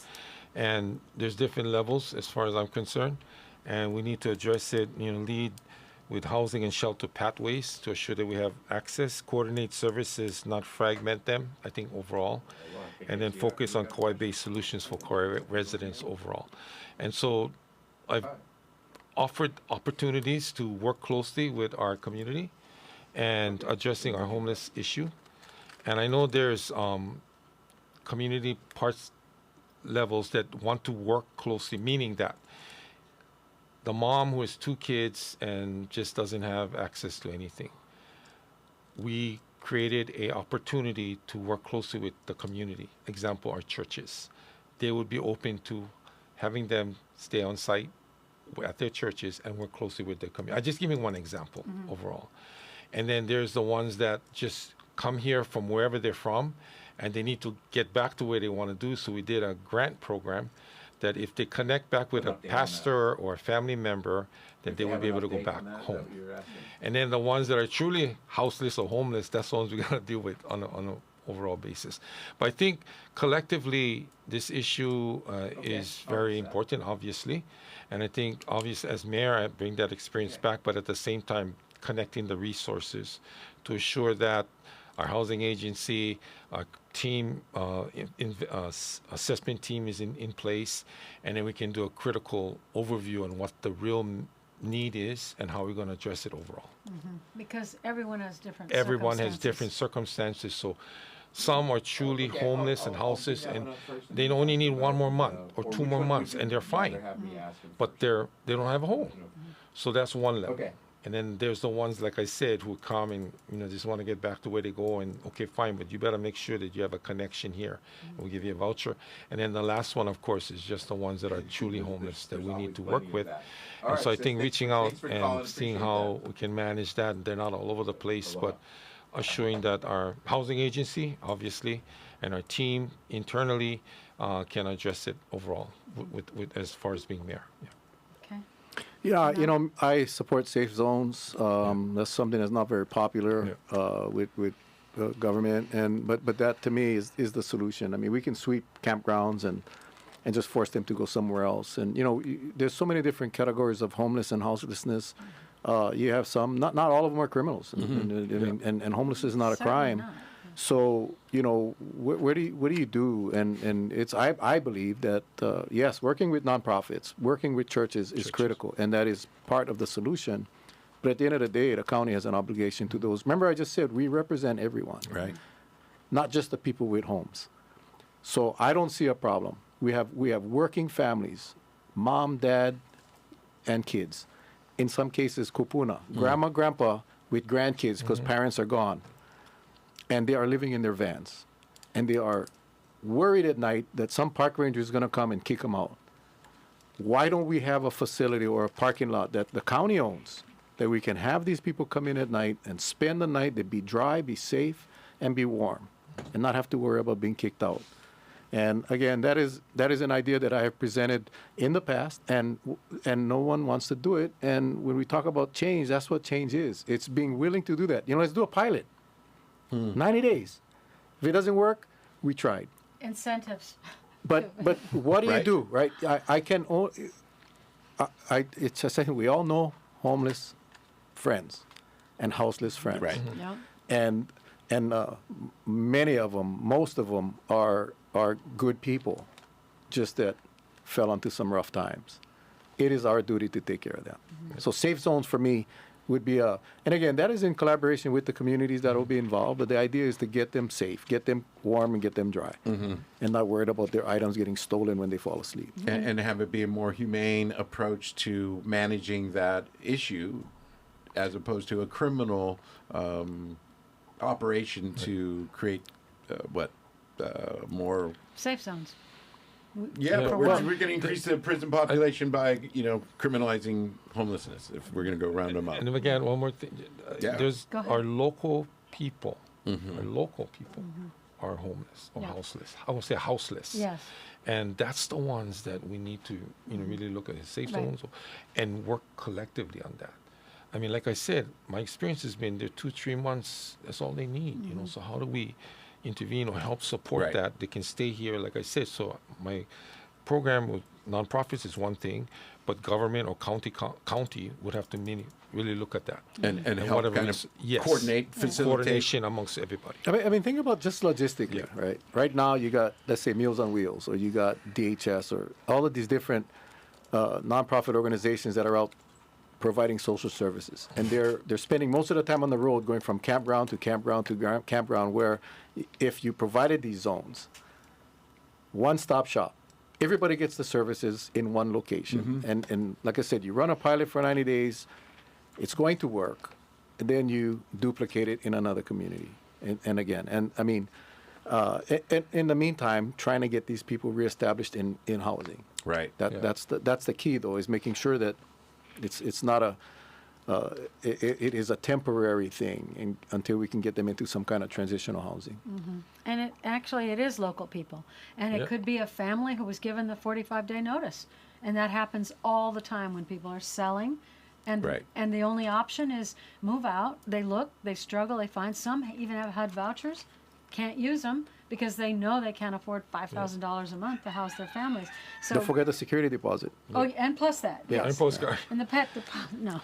and there's different levels as far as I'm concerned, and we need to address it. Lead with housing and shelter pathways to assure that we have access, coordinate services, not fragment them, I think, overall, and then focus on Kauai-based solutions for Kauai residents overall. And so I've offered opportunities to work closely with our community and addressing our homeless issue. And I know there's community parts levels that want to work closely, meaning that the mom who has 2 kids and just doesn't have access to anything. We created an opportunity to work closely with the community. Example, our churches. They would be open to having them stay on site at their churches and work closely with the community. I'm just giving one example overall. And then there's the ones that just come here from wherever they're from and they need to get back to where they want to do. So we did a grant program that if they connect back with a pastor or a family member, then they will be able to go back home. And then the ones that are truly houseless or homeless, that's the ones we got to deal with on an overall basis. But I think collectively, this issue is very important, obviously. And I think, obviously, as mayor, I bring that experience back, but at the same time, connecting the resources to assure that our housing agency, our team, assessment team is in place, and then we can do a critical overview on what the real need is and how we're going to address it overall. Because everyone has different Everyone has different circumstances, so some are truly homeless and houseless, and they only need 1 more month or 2 more months, and they're fine, but they don't have a home. So that's one level. And then there's the ones, like I said, who come and just want to get back to where they go, and okay, fine, but you better make sure that you have a connection here. And we'll give you a voucher. And then the last one, of course, is just the ones that are truly homeless that we need to work with. And so I think reaching out and seeing how we can manage that, and they're not all over the place, but assuring that our housing agency, obviously, and our team internally can address it overall with as far as being mayor. Yeah, I support safe zones. That's something that's not very popular with government, but that to me is the solution. I mean, we can sweep campgrounds and just force them to go somewhere else. And there's so many different categories of homeless and houselessness. You have some, not all of them are criminals, and homelessness is not a crime. So, what do you do? And it's I believe that yes, working with nonprofits, working with churches is critical, and that is part of the solution. But at the end of the day, the county has an obligation to those. Remember, I just said we represent everyone, Right. not just the people with homes. So I don't see a problem. We have working families, mom, dad, and kids. In some cases, kupuna, grandma, grandpa with grandkids because parents are gone. And they are living in their vans. And they are worried at night that some park ranger is going to come and kick them out. Why don't we have a facility or a parking lot that the county owns, that we can have these people come in at night and spend the night, they'd be dry, be safe, and be warm, and not have to worry about being kicked out. And again, that is an idea that I have presented in the past, and no one wants to do it. And when we talk about change, that's what change is. It's being willing to do that. Let's do a pilot. 90 days. If it doesn't work, we tried. Incentives. But what do you Right. do, right? I can only. It's a second. We all know homeless friends and houseless friends. Right. Yep. And many of them, most of them are good people, just that fell onto some rough times. It is our duty to take care of them. So safe zones for me would be and again, that is in collaboration with the communities that will be involved, but the idea is to get them safe, get them warm, and get them dry, and not worried about their items getting stolen when they fall asleep. And have it be a more humane approach to managing that issue as opposed to a criminal operation to create more. Safe zones. Yeah, but For we're what? going to increase the prison population by, criminalizing homelessness if we're going to go round them up. And again, one more thing. Yeah. There's Go ahead. our local people. Our local people are homeless or Yeah. houseless. I won't say houseless. Yes. And that's the ones that we need to, really look at safe Right. zones and work collectively on that. I mean, like I said, my experience has been there 2-3 months. That's all they need. So how do we intervene or help support Right. that? They can stay here, like I said. So my program with nonprofits is one thing, but government or county would have to really look at that And help whatever kind is- of yes. coordinate, facilitate. coordination amongst everybody. I mean, think about just logistically, Yeah. right? Right now, you got, let's say, Meals on Wheels, or you got DHS, or all of these different nonprofit organizations that are out providing social services, and they're spending most of the time on the road, going from campground to campground to campground. Where, if you provided these zones, one-stop shop, everybody gets the services in one location. And like I said, you run a pilot for 90 days, it's going to work, and then you duplicate it in another community, and again. And I mean, in the meantime, trying to get these people reestablished in housing. Right. That's the key, though, is making sure that it's not it is a temporary thing until we can get them into some kind of transitional housing. And it is local people. And it Yep. could be a family who was given the 45-day notice. And that happens all the time when people are selling. And, Right. and the only option is move out. They look, they struggle, they find some even have HUD vouchers, can't use them because they know they can't afford $5,000 a month to house their families. So, Don't forget the security deposit. and plus that. Yeah. And postcard. And the pet, no.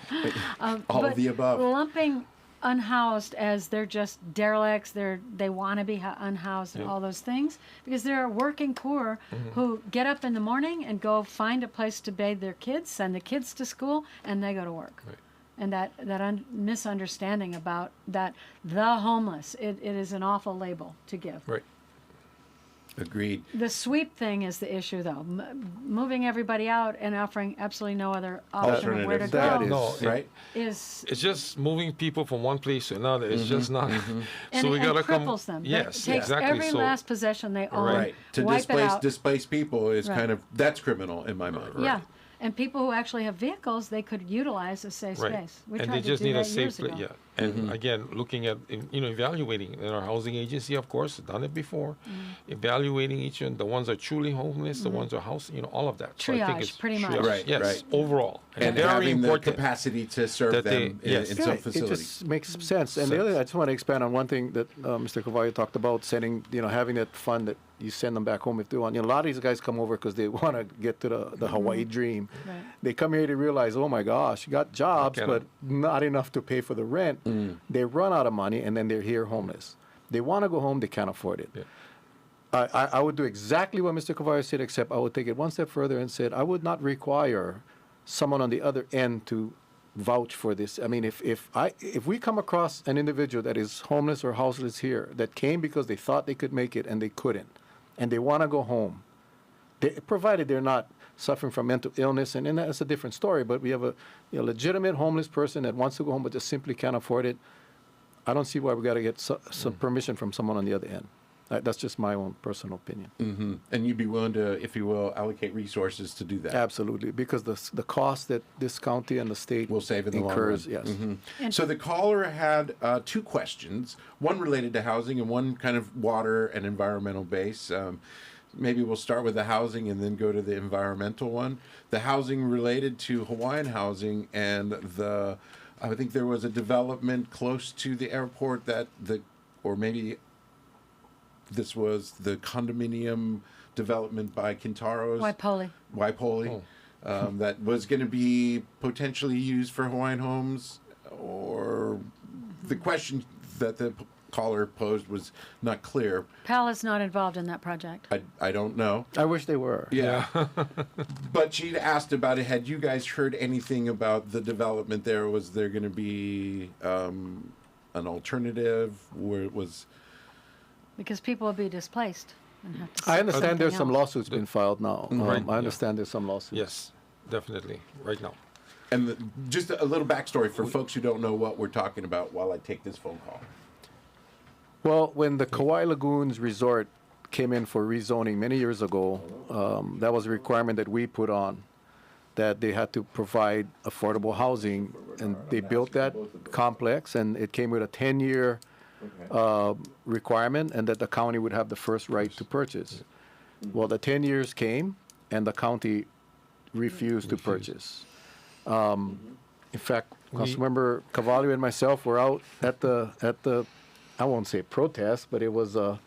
All But of the above. lumping unhoused as they're just derelicts, they want to be unhoused and all those things, because there are working poor who get up in the morning and go find a place to bathe their kids, send the kids to school, and they go to work. Right. And that misunderstanding about that, the homeless, it is an awful label to give. Right. Agreed. The sweep thing is the issue, though. Moving everybody out and offering absolutely no other option of where to Alternative. go That is- No, Right. is it's just moving people from one place to another. It's just not. and, So we and gotta come. cripples them. Yes, It takes exactly. every So last possession they own, Right. To wipe it out. displace people is Right. kind of, that's criminal in my mind. Yeah, and people who actually have vehicles, they could utilize a safe Right. space. We And tried they to just do need a that safe years place. ago. Yeah. And again, looking at, evaluating in our housing agency, of course, done it before, evaluating each one, the ones that are truly homeless, the ones that are house, all of that. So I think Triage, it's pretty much. Right, Yes, right. overall. And very having the important. capacity to serve that they- them yes. in Yeah, some it facilities. just makes sense. And the other, I just want to expand on one thing that Mr. Carvalho talked about, sending, having that fund that you send them back home if they want. A lot of these guys come over because they want to get to the Hawaii dream. Right. They come here to realize, oh my gosh, you got jobs, I but cannot- not enough to pay for the rent. They run out of money, and then they're here homeless. They want to go home, they can't afford it. Yeah. I would do exactly what Mr. Carvalho said, except I would take it one step further and said I would not require someone on the other end to vouch for this. I mean, if we come across an individual that is homeless or houseless here that came because they thought they could make it and they couldn't, and they want to go home, provided they're not suffering from mental illness, and that's a different story. But we have a legitimate homeless person that wants to go home but just simply can't afford it. I don't see why we got to get some permission from someone on the other end. That's just my own personal opinion. Mm-hmm. And you'd be willing to, if you will, allocate resources to do that? Absolutely, because the cost that this county and the state will save in the incurs, long run. yes. Mm-hmm. So the caller had two questions, one related to housing and one kind of water and environmental base. Maybe we'll start with the housing and then go to the environmental one. The housing related to Hawaiian housing and I think there was a development close to the airport or maybe this was the condominium development by Kintaro's. Waipoli. That was going to be potentially used for Hawaiian homes, or the question that the caller posed was not clear. PAL is not involved in that project. I don't know. I wish they were. Yeah. But she'd asked about it. Had you guys heard anything about the development there? Was there going to be an alternative where it was... Because people will be displaced and have to I understand there's something some else. lawsuits being filed now. Right, I understand there's some lawsuits. Yes, definitely, right now. And just a little backstory for folks who don't know what we're talking about while I take this phone call. Well, when the Kauaʻi Lagoons Resort came in for rezoning many years ago, that was a requirement that we put on, that they had to provide affordable housing, and they built that complex, and it came with a 10-year requirement, and that the county would have the first right to purchase. Well, the 10 years came, and the county refused to purchase. In fact, Councilmember Carvalho and myself were out at the I won't say protest, but it was a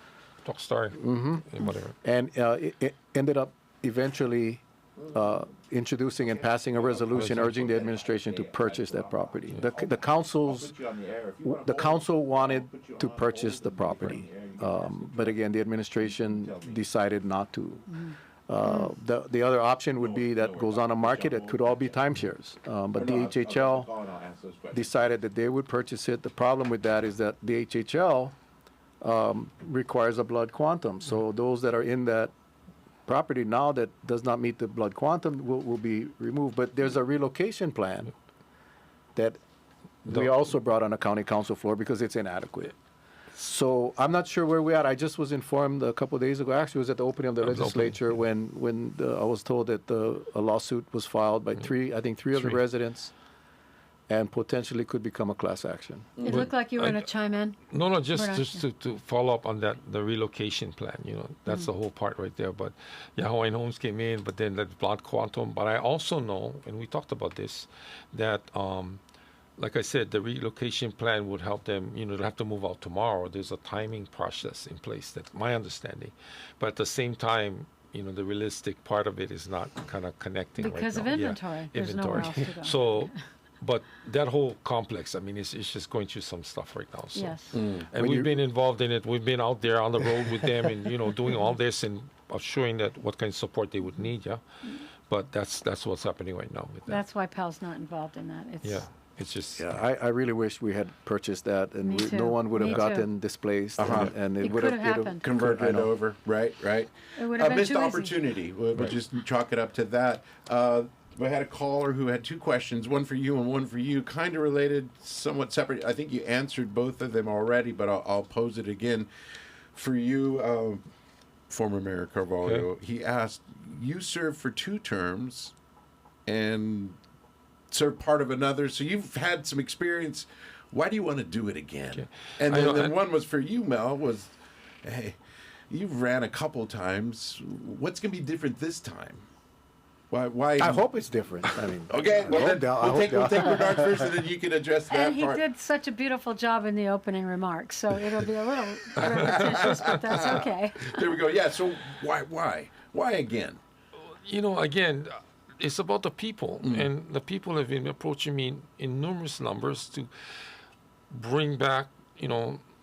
Talk story. Whatever. and it ended up eventually introducing and passing a resolution urging the administration to purchase that property. The council wanted to purchase the property, but again, the administration decided not to. The other option would be that goes on a market. It could all be timeshares, but DHHL decided that they would purchase it. The problem with that is that DHHL requires a blood quantum. So those that are in that property now that does not meet the blood quantum will be removed. But there's a relocation plan that we also brought on the county council floor because it's inadequate. So I'm not sure where we're at. I just was informed a couple of days ago. Actually, it was at the opening of the legislature when I was told that a lawsuit was filed by three of the residents, and potentially could become a class action. It looked like you were going to chime in. No, just to follow up on that, the relocation plan, that's the whole part right there. But yeah, Hawaiian Homes came in, but then that blood quantum. But I also know, and we talked about this, that like I said, the relocation plan would help them, they'll have to move out tomorrow. There's a timing process in place, that's my understanding. But at the same time, the realistic part of it is not kind of connecting Because right of now. inventory. Yeah, There's nowhere else to go. So, but that whole complex, it's just going through some stuff right now. So. Yes. And we've been involved in it. We've been out there on the road with them and, doing all this and assuring that what kind of support they would need, But that's what's happening right now with that. That's why PAL's not involved in that. It's just... Yeah, I really wish we had purchased that, and no one would have gotten displaced, and it would have happened. Converted it over, right? It would have been missed too easy. opportunity. We'll just chalk it up to that. We had a caller who had two questions, one for you and one for you, kind of related, somewhat separate. I think you answered both of them already, but I'll pose it again. For you, former Mayor Carvalho, he asked, you served for 2 terms and served part of another, so you've had some experience. Why do you want to do it again? Okay. And then one was for you, Mel, was, hey, you've ran a couple times. What's going to be different this time? Why? I hope it's different. Okay, well then we'll take Bernard first, and then you can address that And he part. did such a beautiful job in the opening remarks, so it'll be a little repetitious, but that's okay. There we go. Yeah. So why again? Again, it's about the people, and the people have been approaching me in numerous numbers to bring back,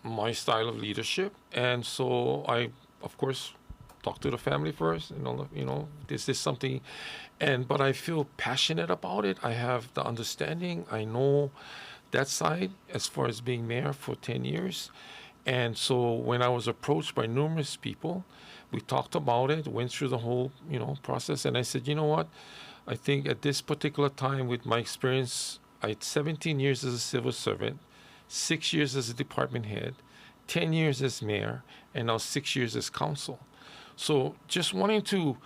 my style of leadership. And so I, of course, talk to the family first. This is something, but I feel passionate about it. I have the understanding. I know that side as far as being mayor for 10 years. And so when I was approached by numerous people, we talked about it, went through the whole, process. And I said, you know what? I think at this particular time with my experience, I had 17 years as a civil servant, 6 years as a department head, 10 years as mayor, and now 6 years as council. So just wanting to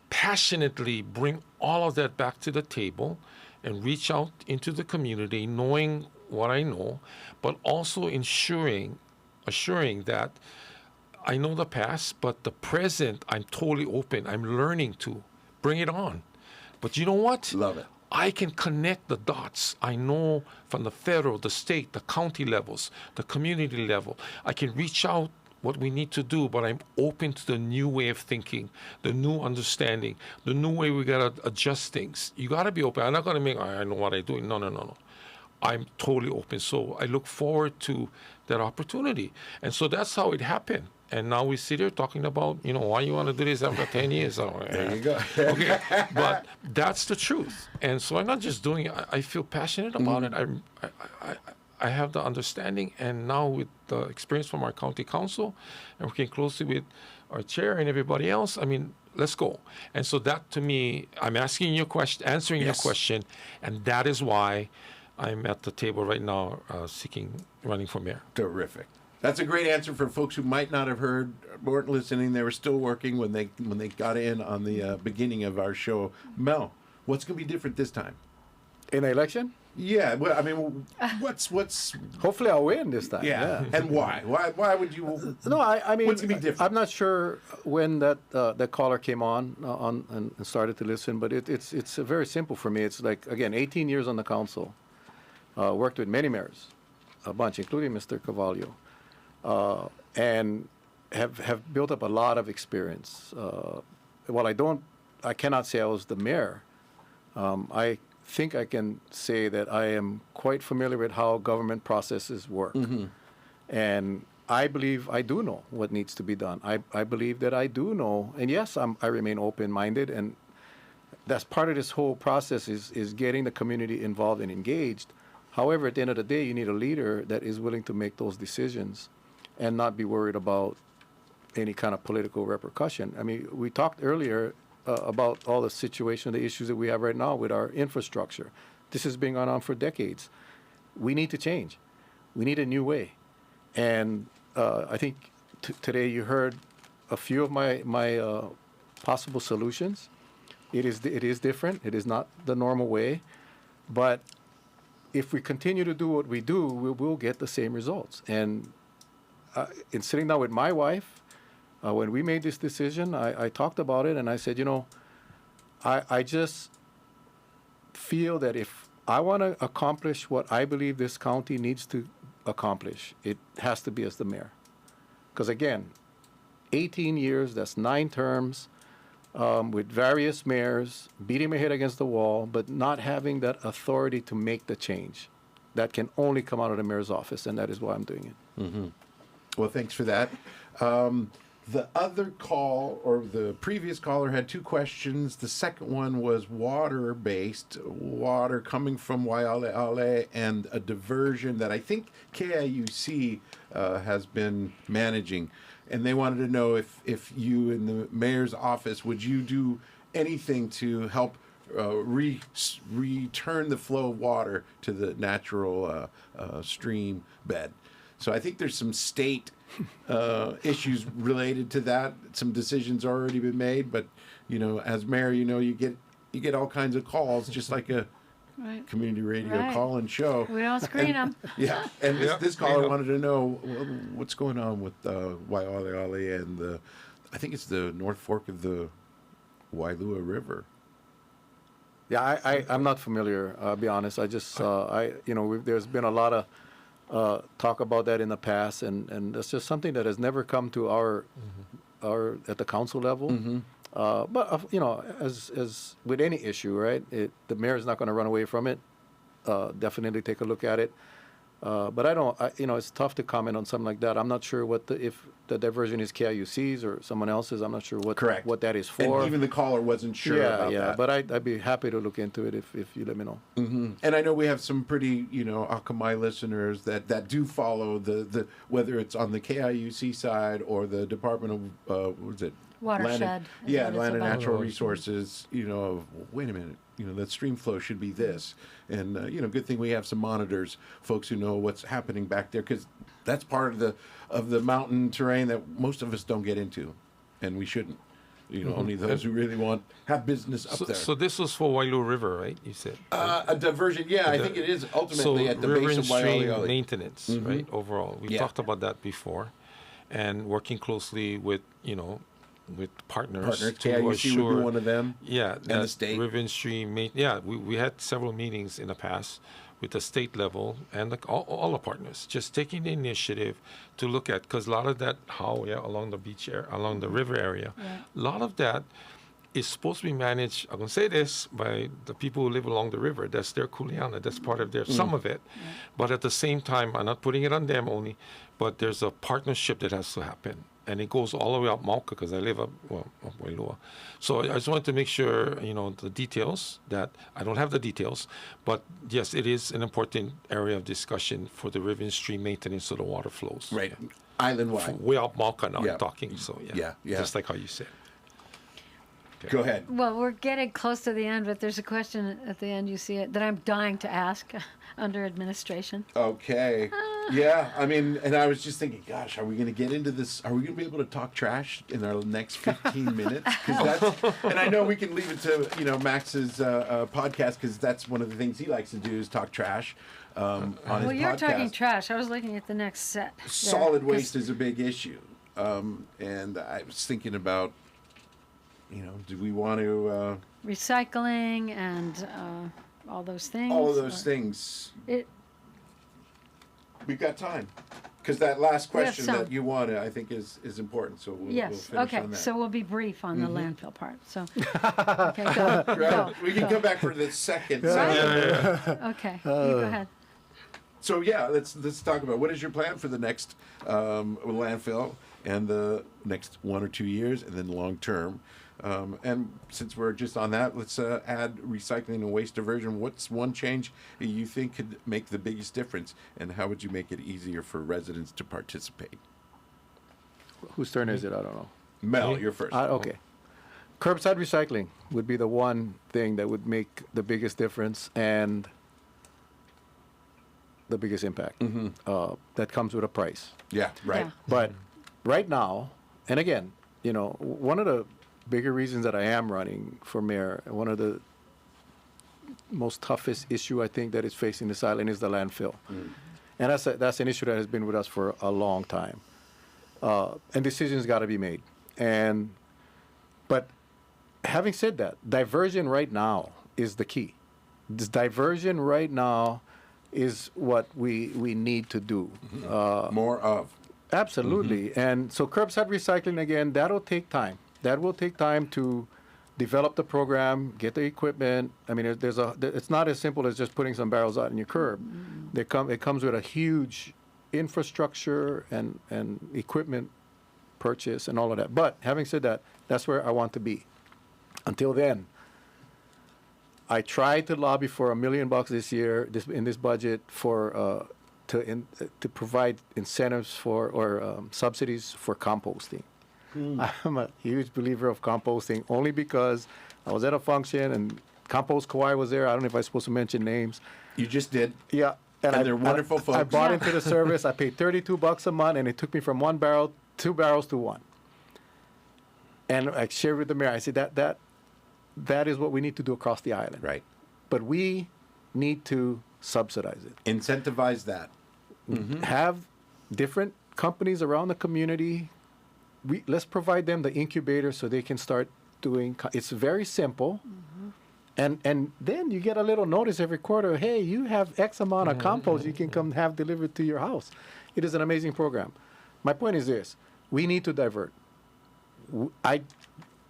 passionately bring all of that back to the table and reach out into the community, knowing what I know, but also assuring that I know the past, but the present, I'm totally open. I'm learning to bring it on. But you know what? Love it. I can connect the dots. I know from the federal, the state, the county levels, the community level. I can reach out what we need to do, but I'm open to the new way of thinking, the new understanding, the new way we got to adjust things. You got to be open. I'm not going to make, I know what I'm doing. No. I'm totally open. So I look forward to that opportunity. And so that's how it happened. And now we sit here talking about, why you want to do this after 10 years. There you go. Okay, but that's the truth. And so I'm not just doing it. I feel passionate about it. I have the understanding. And now with the experience from our county council and working closely with our chair and everybody else, let's go. And so that, to me, I'm asking your question, answering your question, and that is why I'm at the table right now running for mayor. Terrific. That's a great answer for folks who might not have heard, weren't listening. They were still working when they got in on the beginning of our show. Mel, what's going to be different this time? In an election? Yeah. Well, what's? Hopefully, I'll win this time. Yeah. And why? Why would you? No, I mean, what's going to be different? I'm not sure when that caller came on and started to listen, but it's very simple for me. It's like, again, 18 years on the council, worked with many mayors, a bunch, including Mr. Carvalho. And have built up a lot of experience. While I cannot say I was the mayor. I think I can say that I am quite familiar with how government processes work. And I believe I do know what needs to be done. I believe that I do know, and yes, I remain open-minded, and that's part of this whole process is getting the community involved and engaged. However, at the end of the day, you need a leader that is willing to make those decisions and not be worried about any kind of political repercussion. I mean, we talked earlier about all the situation, the issues that we have right now with our infrastructure. This has been going on for decades. We need to change. We need a new way. And I think today you heard a few of my possible solutions. It is different. It is not the normal way. But if we continue to do what we do, we will get the same results. And in sitting down with my wife, when we made this decision, I talked about it and I said, I just feel that if I want to accomplish what I believe this county needs to accomplish, it has to be as the mayor. Because again, 18 years, that's 9 terms, with various mayors, beating my head against the wall, but not having that authority to make the change. That can only come out of the mayor's office, and that is why I'm doing it. Mm-hmm. Well, thanks for that. The other call, or the previous caller, had 2 questions. The second one was water-based, water coming from Waialeale, and a diversion that I think KIUC has been managing. And they wanted to know if you in the mayor's office, would you do anything to help return the flow of water to the natural stream bed? So I think there's some state issues related to that. Some decisions already been made, but as mayor, you get all kinds of calls, just like a community radio call and show. We don't screen them. Yeah, and this caller wanted to know what's going on with Waialeale and I think it's the North Fork of the Wailua River. Yeah, I'm not familiar. I'll be honest. I just there's been a lot of talk about that in the past, and that's just something that has never come to our at the council level. Mm-hmm. But as with any issue, right? The mayor is not going to run away from it. Definitely take a look at it. But it's tough to comment on something like that. I'm not sure if the diversion is KIUC's or someone else's. I'm not sure what that is for. And even the caller wasn't sure about that. But I'd be happy to look into it if you let me know. Mm-hmm. And I know we have some pretty, Akamai listeners that do follow the whether it's on the KIUC side or the Department of what was it? Watershed. Land and Natural Resources. Wait a minute. That stream flow should be this, and good thing we have some monitors, folks who know what's happening back there, because that's part of the mountain terrain that most of us don't get into, and we shouldn't. Only those who really have business up there. So this was for Wailu River, right? You said a diversion. Yeah, I think it is ultimately at the base of Wailu. Maintenance, right? Overall, we talked about that before, and working closely with partners to KIUC assure, would be one of them. Yeah, and the state. River and stream. We had several meetings in the past with the state level and all the partners, just taking the initiative to look at, because a lot of that along the beach area, along the river area, a lot of that is supposed to be managed. I'm going to say this by the people who live along the river. That's their kuleana. That's part of some of it. But at the same time, I'm not putting it on them only, but there's a partnership that has to happen. And it goes all the way up Mauka, because I live up Wailua. So I just wanted to make sure, the details, that I don't have the details, but yes, it is an important area of discussion for the river and stream maintenance of the water flows. Right. Island-wide. Way up Mauka now I'm talking, so yeah. Just like how you said. Okay. Go ahead. Well, we're getting close to the end, but there's a question at the end, you see it, that I'm dying to ask under administration. Okay. Yeah, and I was just thinking, gosh, are we going to get into this? Are we going to be able to talk trash in our next 15 minutes? And I know we can leave it to, Max's podcast, because that's one of the things he likes to do is talk trash on his podcast. Well, you're talking trash. I was looking at the next set. Solid waste is a big issue. And I was thinking about, do we want to... recycling and all those things. All of those things. We've got time. Because that last question that you wanted, I think, is important. So we'll finish on that. So we'll be brief on the landfill part. So, okay, go. We can come back for the second. Okay, you go ahead. So let's talk about what is your plan for the next landfill and the next 1 or 2 years, and then long term. And since we're just on that, let's add recycling and waste diversion. What's one change you think could make the biggest difference, and how would you make it easier for residents to participate? Whose turn is it? I don't know. Mel, you're first. Okay. Curbside recycling would be the one thing that would make the biggest difference and the biggest impact. That comes with a price. Yeah, right. Yeah. But right now, and again, one of the bigger reasons that I am running for mayor, one of the most toughest issue I think that is facing this island is the landfill. And that's an issue that has been with us for a long time. And decisions got to be made. But having said that, diversion right now is the key. This diversion right now is what we need to do. More of. Absolutely. And so curbside recycling, again, that'll take time. That will take time to develop the program, get the equipment. It's not as simple as just putting some barrels out in your curb. It comes with a huge infrastructure and equipment purchase and all of that. But having said that, that's where I want to be. Until then, I tried to lobby for $1 million this year in this budget for to provide incentives or subsidies for composting. I'm a huge believer of composting only because I was at a function and Compost Kauaʻi was there. I don't know if I'm supposed to mention names. You just did. Yeah. And they're wonderful folks. I bought into the service. I paid $32 a month, and it took me from 2 barrels to 1. And I shared with the mayor. I said that is what we need to do across the island. Right. But we need to subsidize it. Incentivize that. Have different companies around the community. Let's provide them the incubator so they can start doing. It's very simple, and then you get a little notice every quarter. Hey, you have X amount of compost you can come have delivered to your house. It is an amazing program. My point is this: we need to divert.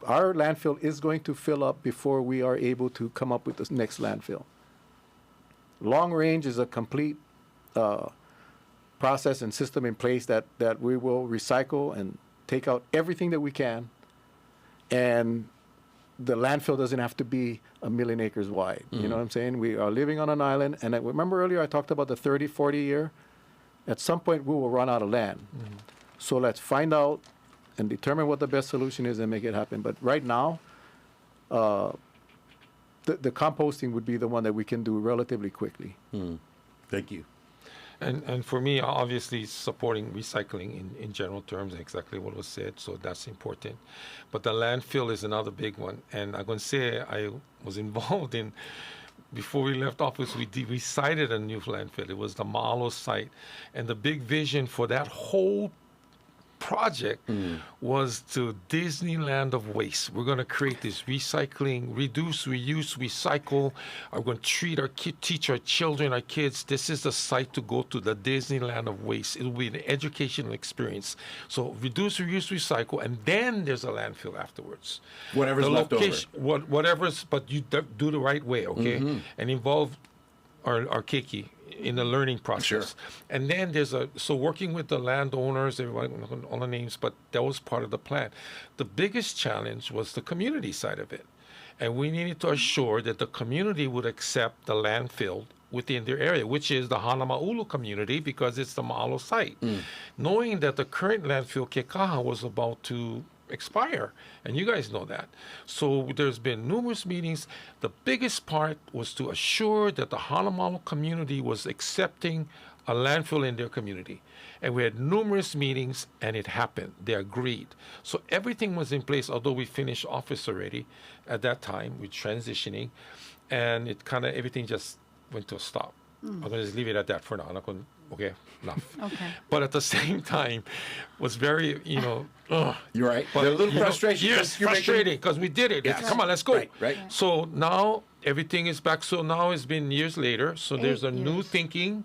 Our landfill is going to fill up before we are able to come up with the next landfill. Long range is a complete process and system in place that we will recycle and take out everything that we can, and the landfill doesn't have to be 1 million acres wide. You know what I'm saying? We are living on an island, and remember earlier I talked about the 30, 40 year? At some point we will run out of land. So let's find out and determine what the best solution is and make it happen. But right now, the composting would be the one that we can do relatively quickly. Thank you. And for me, obviously, supporting recycling in general terms, exactly what was said, so that's important. But the landfill is another big one. And I'm going to say I was involved in, before we left office, we sited a new landfill. It was the Mahalo site. And the big vision for that whole project was to Disneyland of waste. We're going to create this recycling, reduce, reuse, recycle. I'm going to teach our children, our kids, this is the site to go to, the Disneyland of waste. It will be an educational experience. So reduce, reuse, recycle, and then there's a landfill afterwards. Whatever's left over. Whatever's, but you do the right way, okay? And involve our keiki in the learning process. Sure. And then so working with the landowners, everybody, all the names, but that was part of the plan. The biggest challenge was the community side of it. And we needed to assure that the community would accept the landfill within their area, which is the Hanamaulu community, because it's the Mahalo site. Knowing that the current landfill, Kekaha, was about to expire, and you guys know that. So there's been numerous meetings. The biggest part was to assure that the Hanamalu community was accepting a landfill in their community. And we had numerous meetings, and it happened. They agreed. So everything was in place, although we finished office already at that time. We're transitioning, and it kind of, everything just went to a stop. I'm going to just leave it at that for now. I'm not going to, okay, enough. Okay. But at the same time, was very, you're right. But, There's a little frustration. Yes, frustrating, because we did it. Yes. Come on, let's go. Right. So now everything is back. So now it's been years later. So there's a new thinking.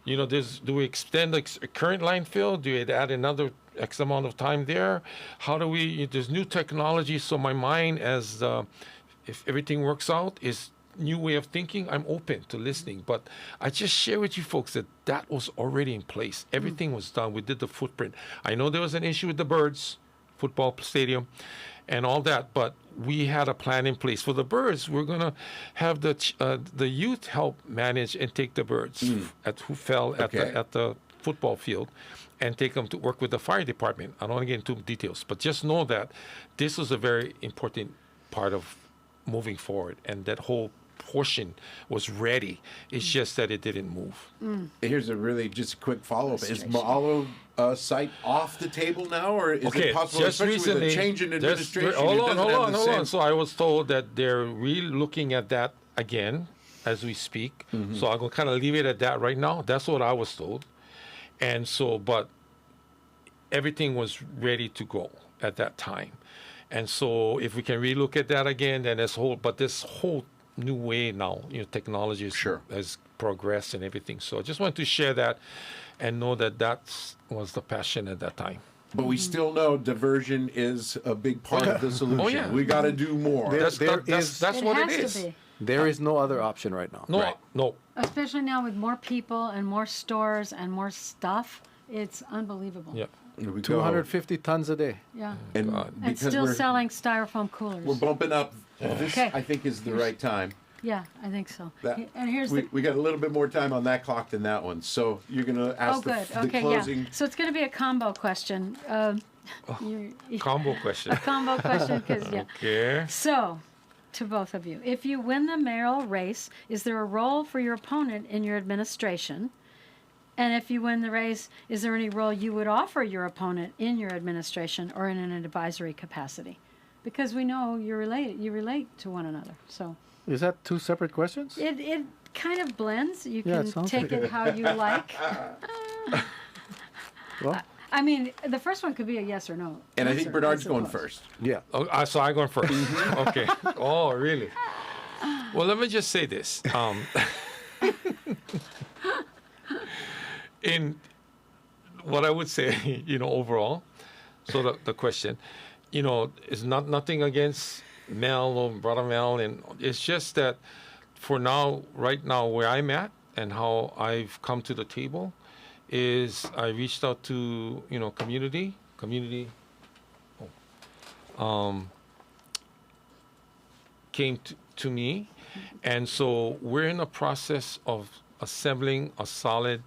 Do we extend the current landfill? Do we add another X amount of time there? How do we, there's new technology. So my mind, as if everything works out, is new way of thinking. I'm open to listening, but I just share with you folks that was already in place. Everything was done. We did the footprint. I know there was an issue with the birds, football stadium, and all that, but we had a plan in place for the birds. We're gonna have the youth help manage and take the birds who fell at the football field, and take them to work with the fire department. I don't want to get into details, but just know that this was a very important part of moving forward, and that whole portion was ready. It's just that it didn't move. Here's a really just quick follow-up. Is Mahalo site off the table now, or is it possible, just especially recently, with a change in administration? Hold on. So I was told that they're really looking at that again as we speak. So I'm going to kind of leave it at that right now. That's what I was told. And so, but everything was ready to go at that time. And so if we can relook at that again, then this whole new way now, technology has progressed and everything. So I just wanted to share that and know that was the passion at that time. But we still know diversion is a big part of the solution. Oh, yeah. We got to do more. That's what it is. There is no other option right now. No. Especially now with more people and more stores and more stuff, it's unbelievable. Yeah. 250 tons a day. Yeah. And And still selling styrofoam coolers. We're bumping up. This, Okay. I think, is the right time. Yeah, I think so. And here's we got a little bit more time on that clock than that one. So you're going to ask the closing. Yeah. So it's going to be a combo question. Combo question. A combo question, because, Okay. So, to both of you, if you win the mayoral race, is there a role for your opponent in your administration? And if you win the race, is there any role you would offer your opponent in your administration or in an advisory capacity? Because we know you relate to one another. So is that two separate questions? It kind of blends. You Yeah, can it take it how you like. Well, I mean, the first one could be a yes or no. And I think answer, Bernard's I going suppose. first. yeah. Oh, so I'm going first. Okay. Oh, really? Well, let me just say this. In what I would say, overall, so the question, is nothing against Mel or Brother Mel, and it's just that for now, right now, where I'm at and how I've come to the table is I reached out to, community, came to me. And so we're in the process of assembling a solid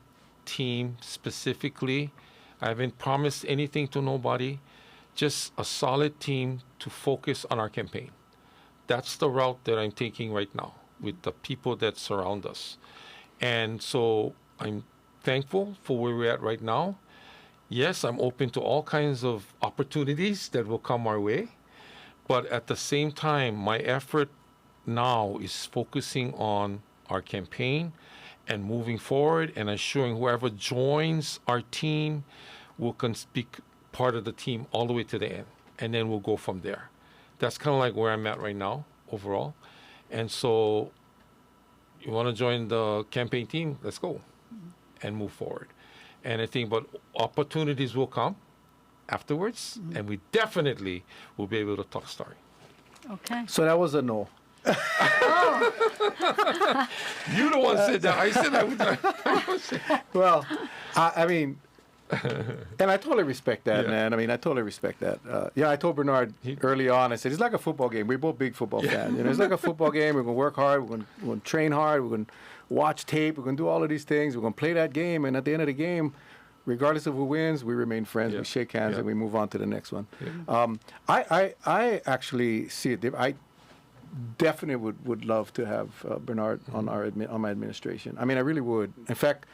team specifically. I haven't promised anything to nobody, just a solid team to focus on our campaign. That's the route that I'm taking right now with the people that surround us. And so I'm thankful for where we're at right now. Yes, I'm open to all kinds of opportunities that will come our way. But at the same time, my effort now is focusing on our campaign and moving forward and assuring whoever joins our team will be part of the team all the way to the end. And then we'll go from there. That's kind of like where I'm at right now overall. And so you want to join the campaign team, let's go and move forward. And I think, but opportunities will come afterwards, and we definitely will be able to talk story. Okay. So that was a no. You the one said that. I said I would. Well, I mean, and I totally respect that, man. I mean, I totally respect that. I told Bernard early on, I said, it's like a football game. We're both big football fans. It's like a football game. We're going to work hard. We're going to train hard. We're going to watch tape. We're going to do all of these things. We're going to play that game. And at the end of the game, regardless of who wins, we remain friends. We shake hands and we move on to the next one. I actually see it. I definitely would love to have Bernard on my administration. I mean, I really would. In fact,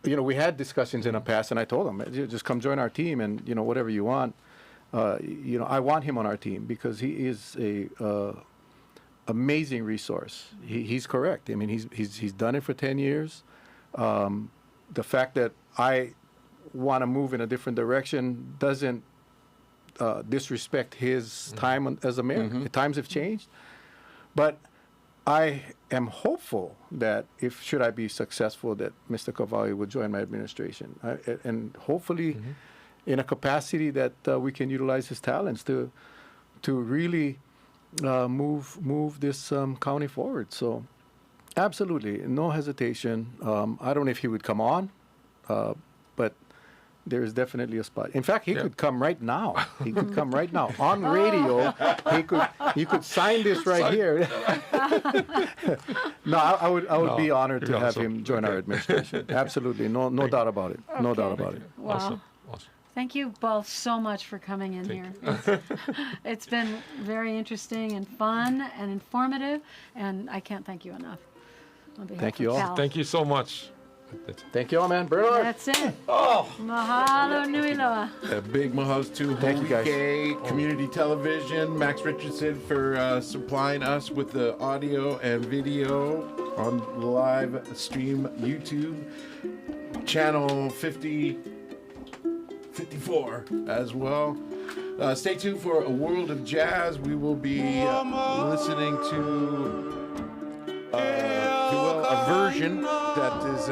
we had discussions in the past, and I told him, just come join our team, and whatever you want. I want him on our team because he is a amazing resource. He's correct. I mean, he's done it for 10 years. The fact that I want to move in a different direction doesn't disrespect his time as a mayor. Times have changed, but I am hopeful that should I be successful, that Mr. Carvalho would join my administration, and hopefully in a capacity that we can utilize his talents to really move this county forward. So absolutely, no hesitation. I don't know if he would come on, but there is definitely a spot. In fact, he could come right now. He could come right now on radio. He could sign this right here. No, I would be honored to have him join our administration. Absolutely, no doubt about it. No doubt about it. Wow. Awesome. Thank you both so much for coming in here. It's been very interesting and fun and informative, and I can't thank you enough. On behalf Thank you of all. PAL. Thank you so much. Thank you all, man. Bernard. That's it. Mahalo nui loa. A big mahalo to Thank you, guys. Hōʻike Community Television, Max Richardson for supplying us with the audio and video on live stream YouTube, channel 54 as well. Stay tuned for A World of Jazz. We will be listening to a version that is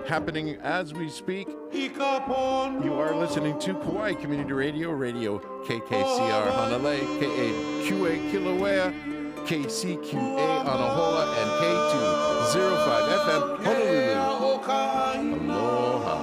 happening as we speak. You are listening to Kauaʻi Community Radio, Radio KKCR Hanalei, KAQA Kilauea, KCQA Anahola, and K205 FM Honolulu. Aloha.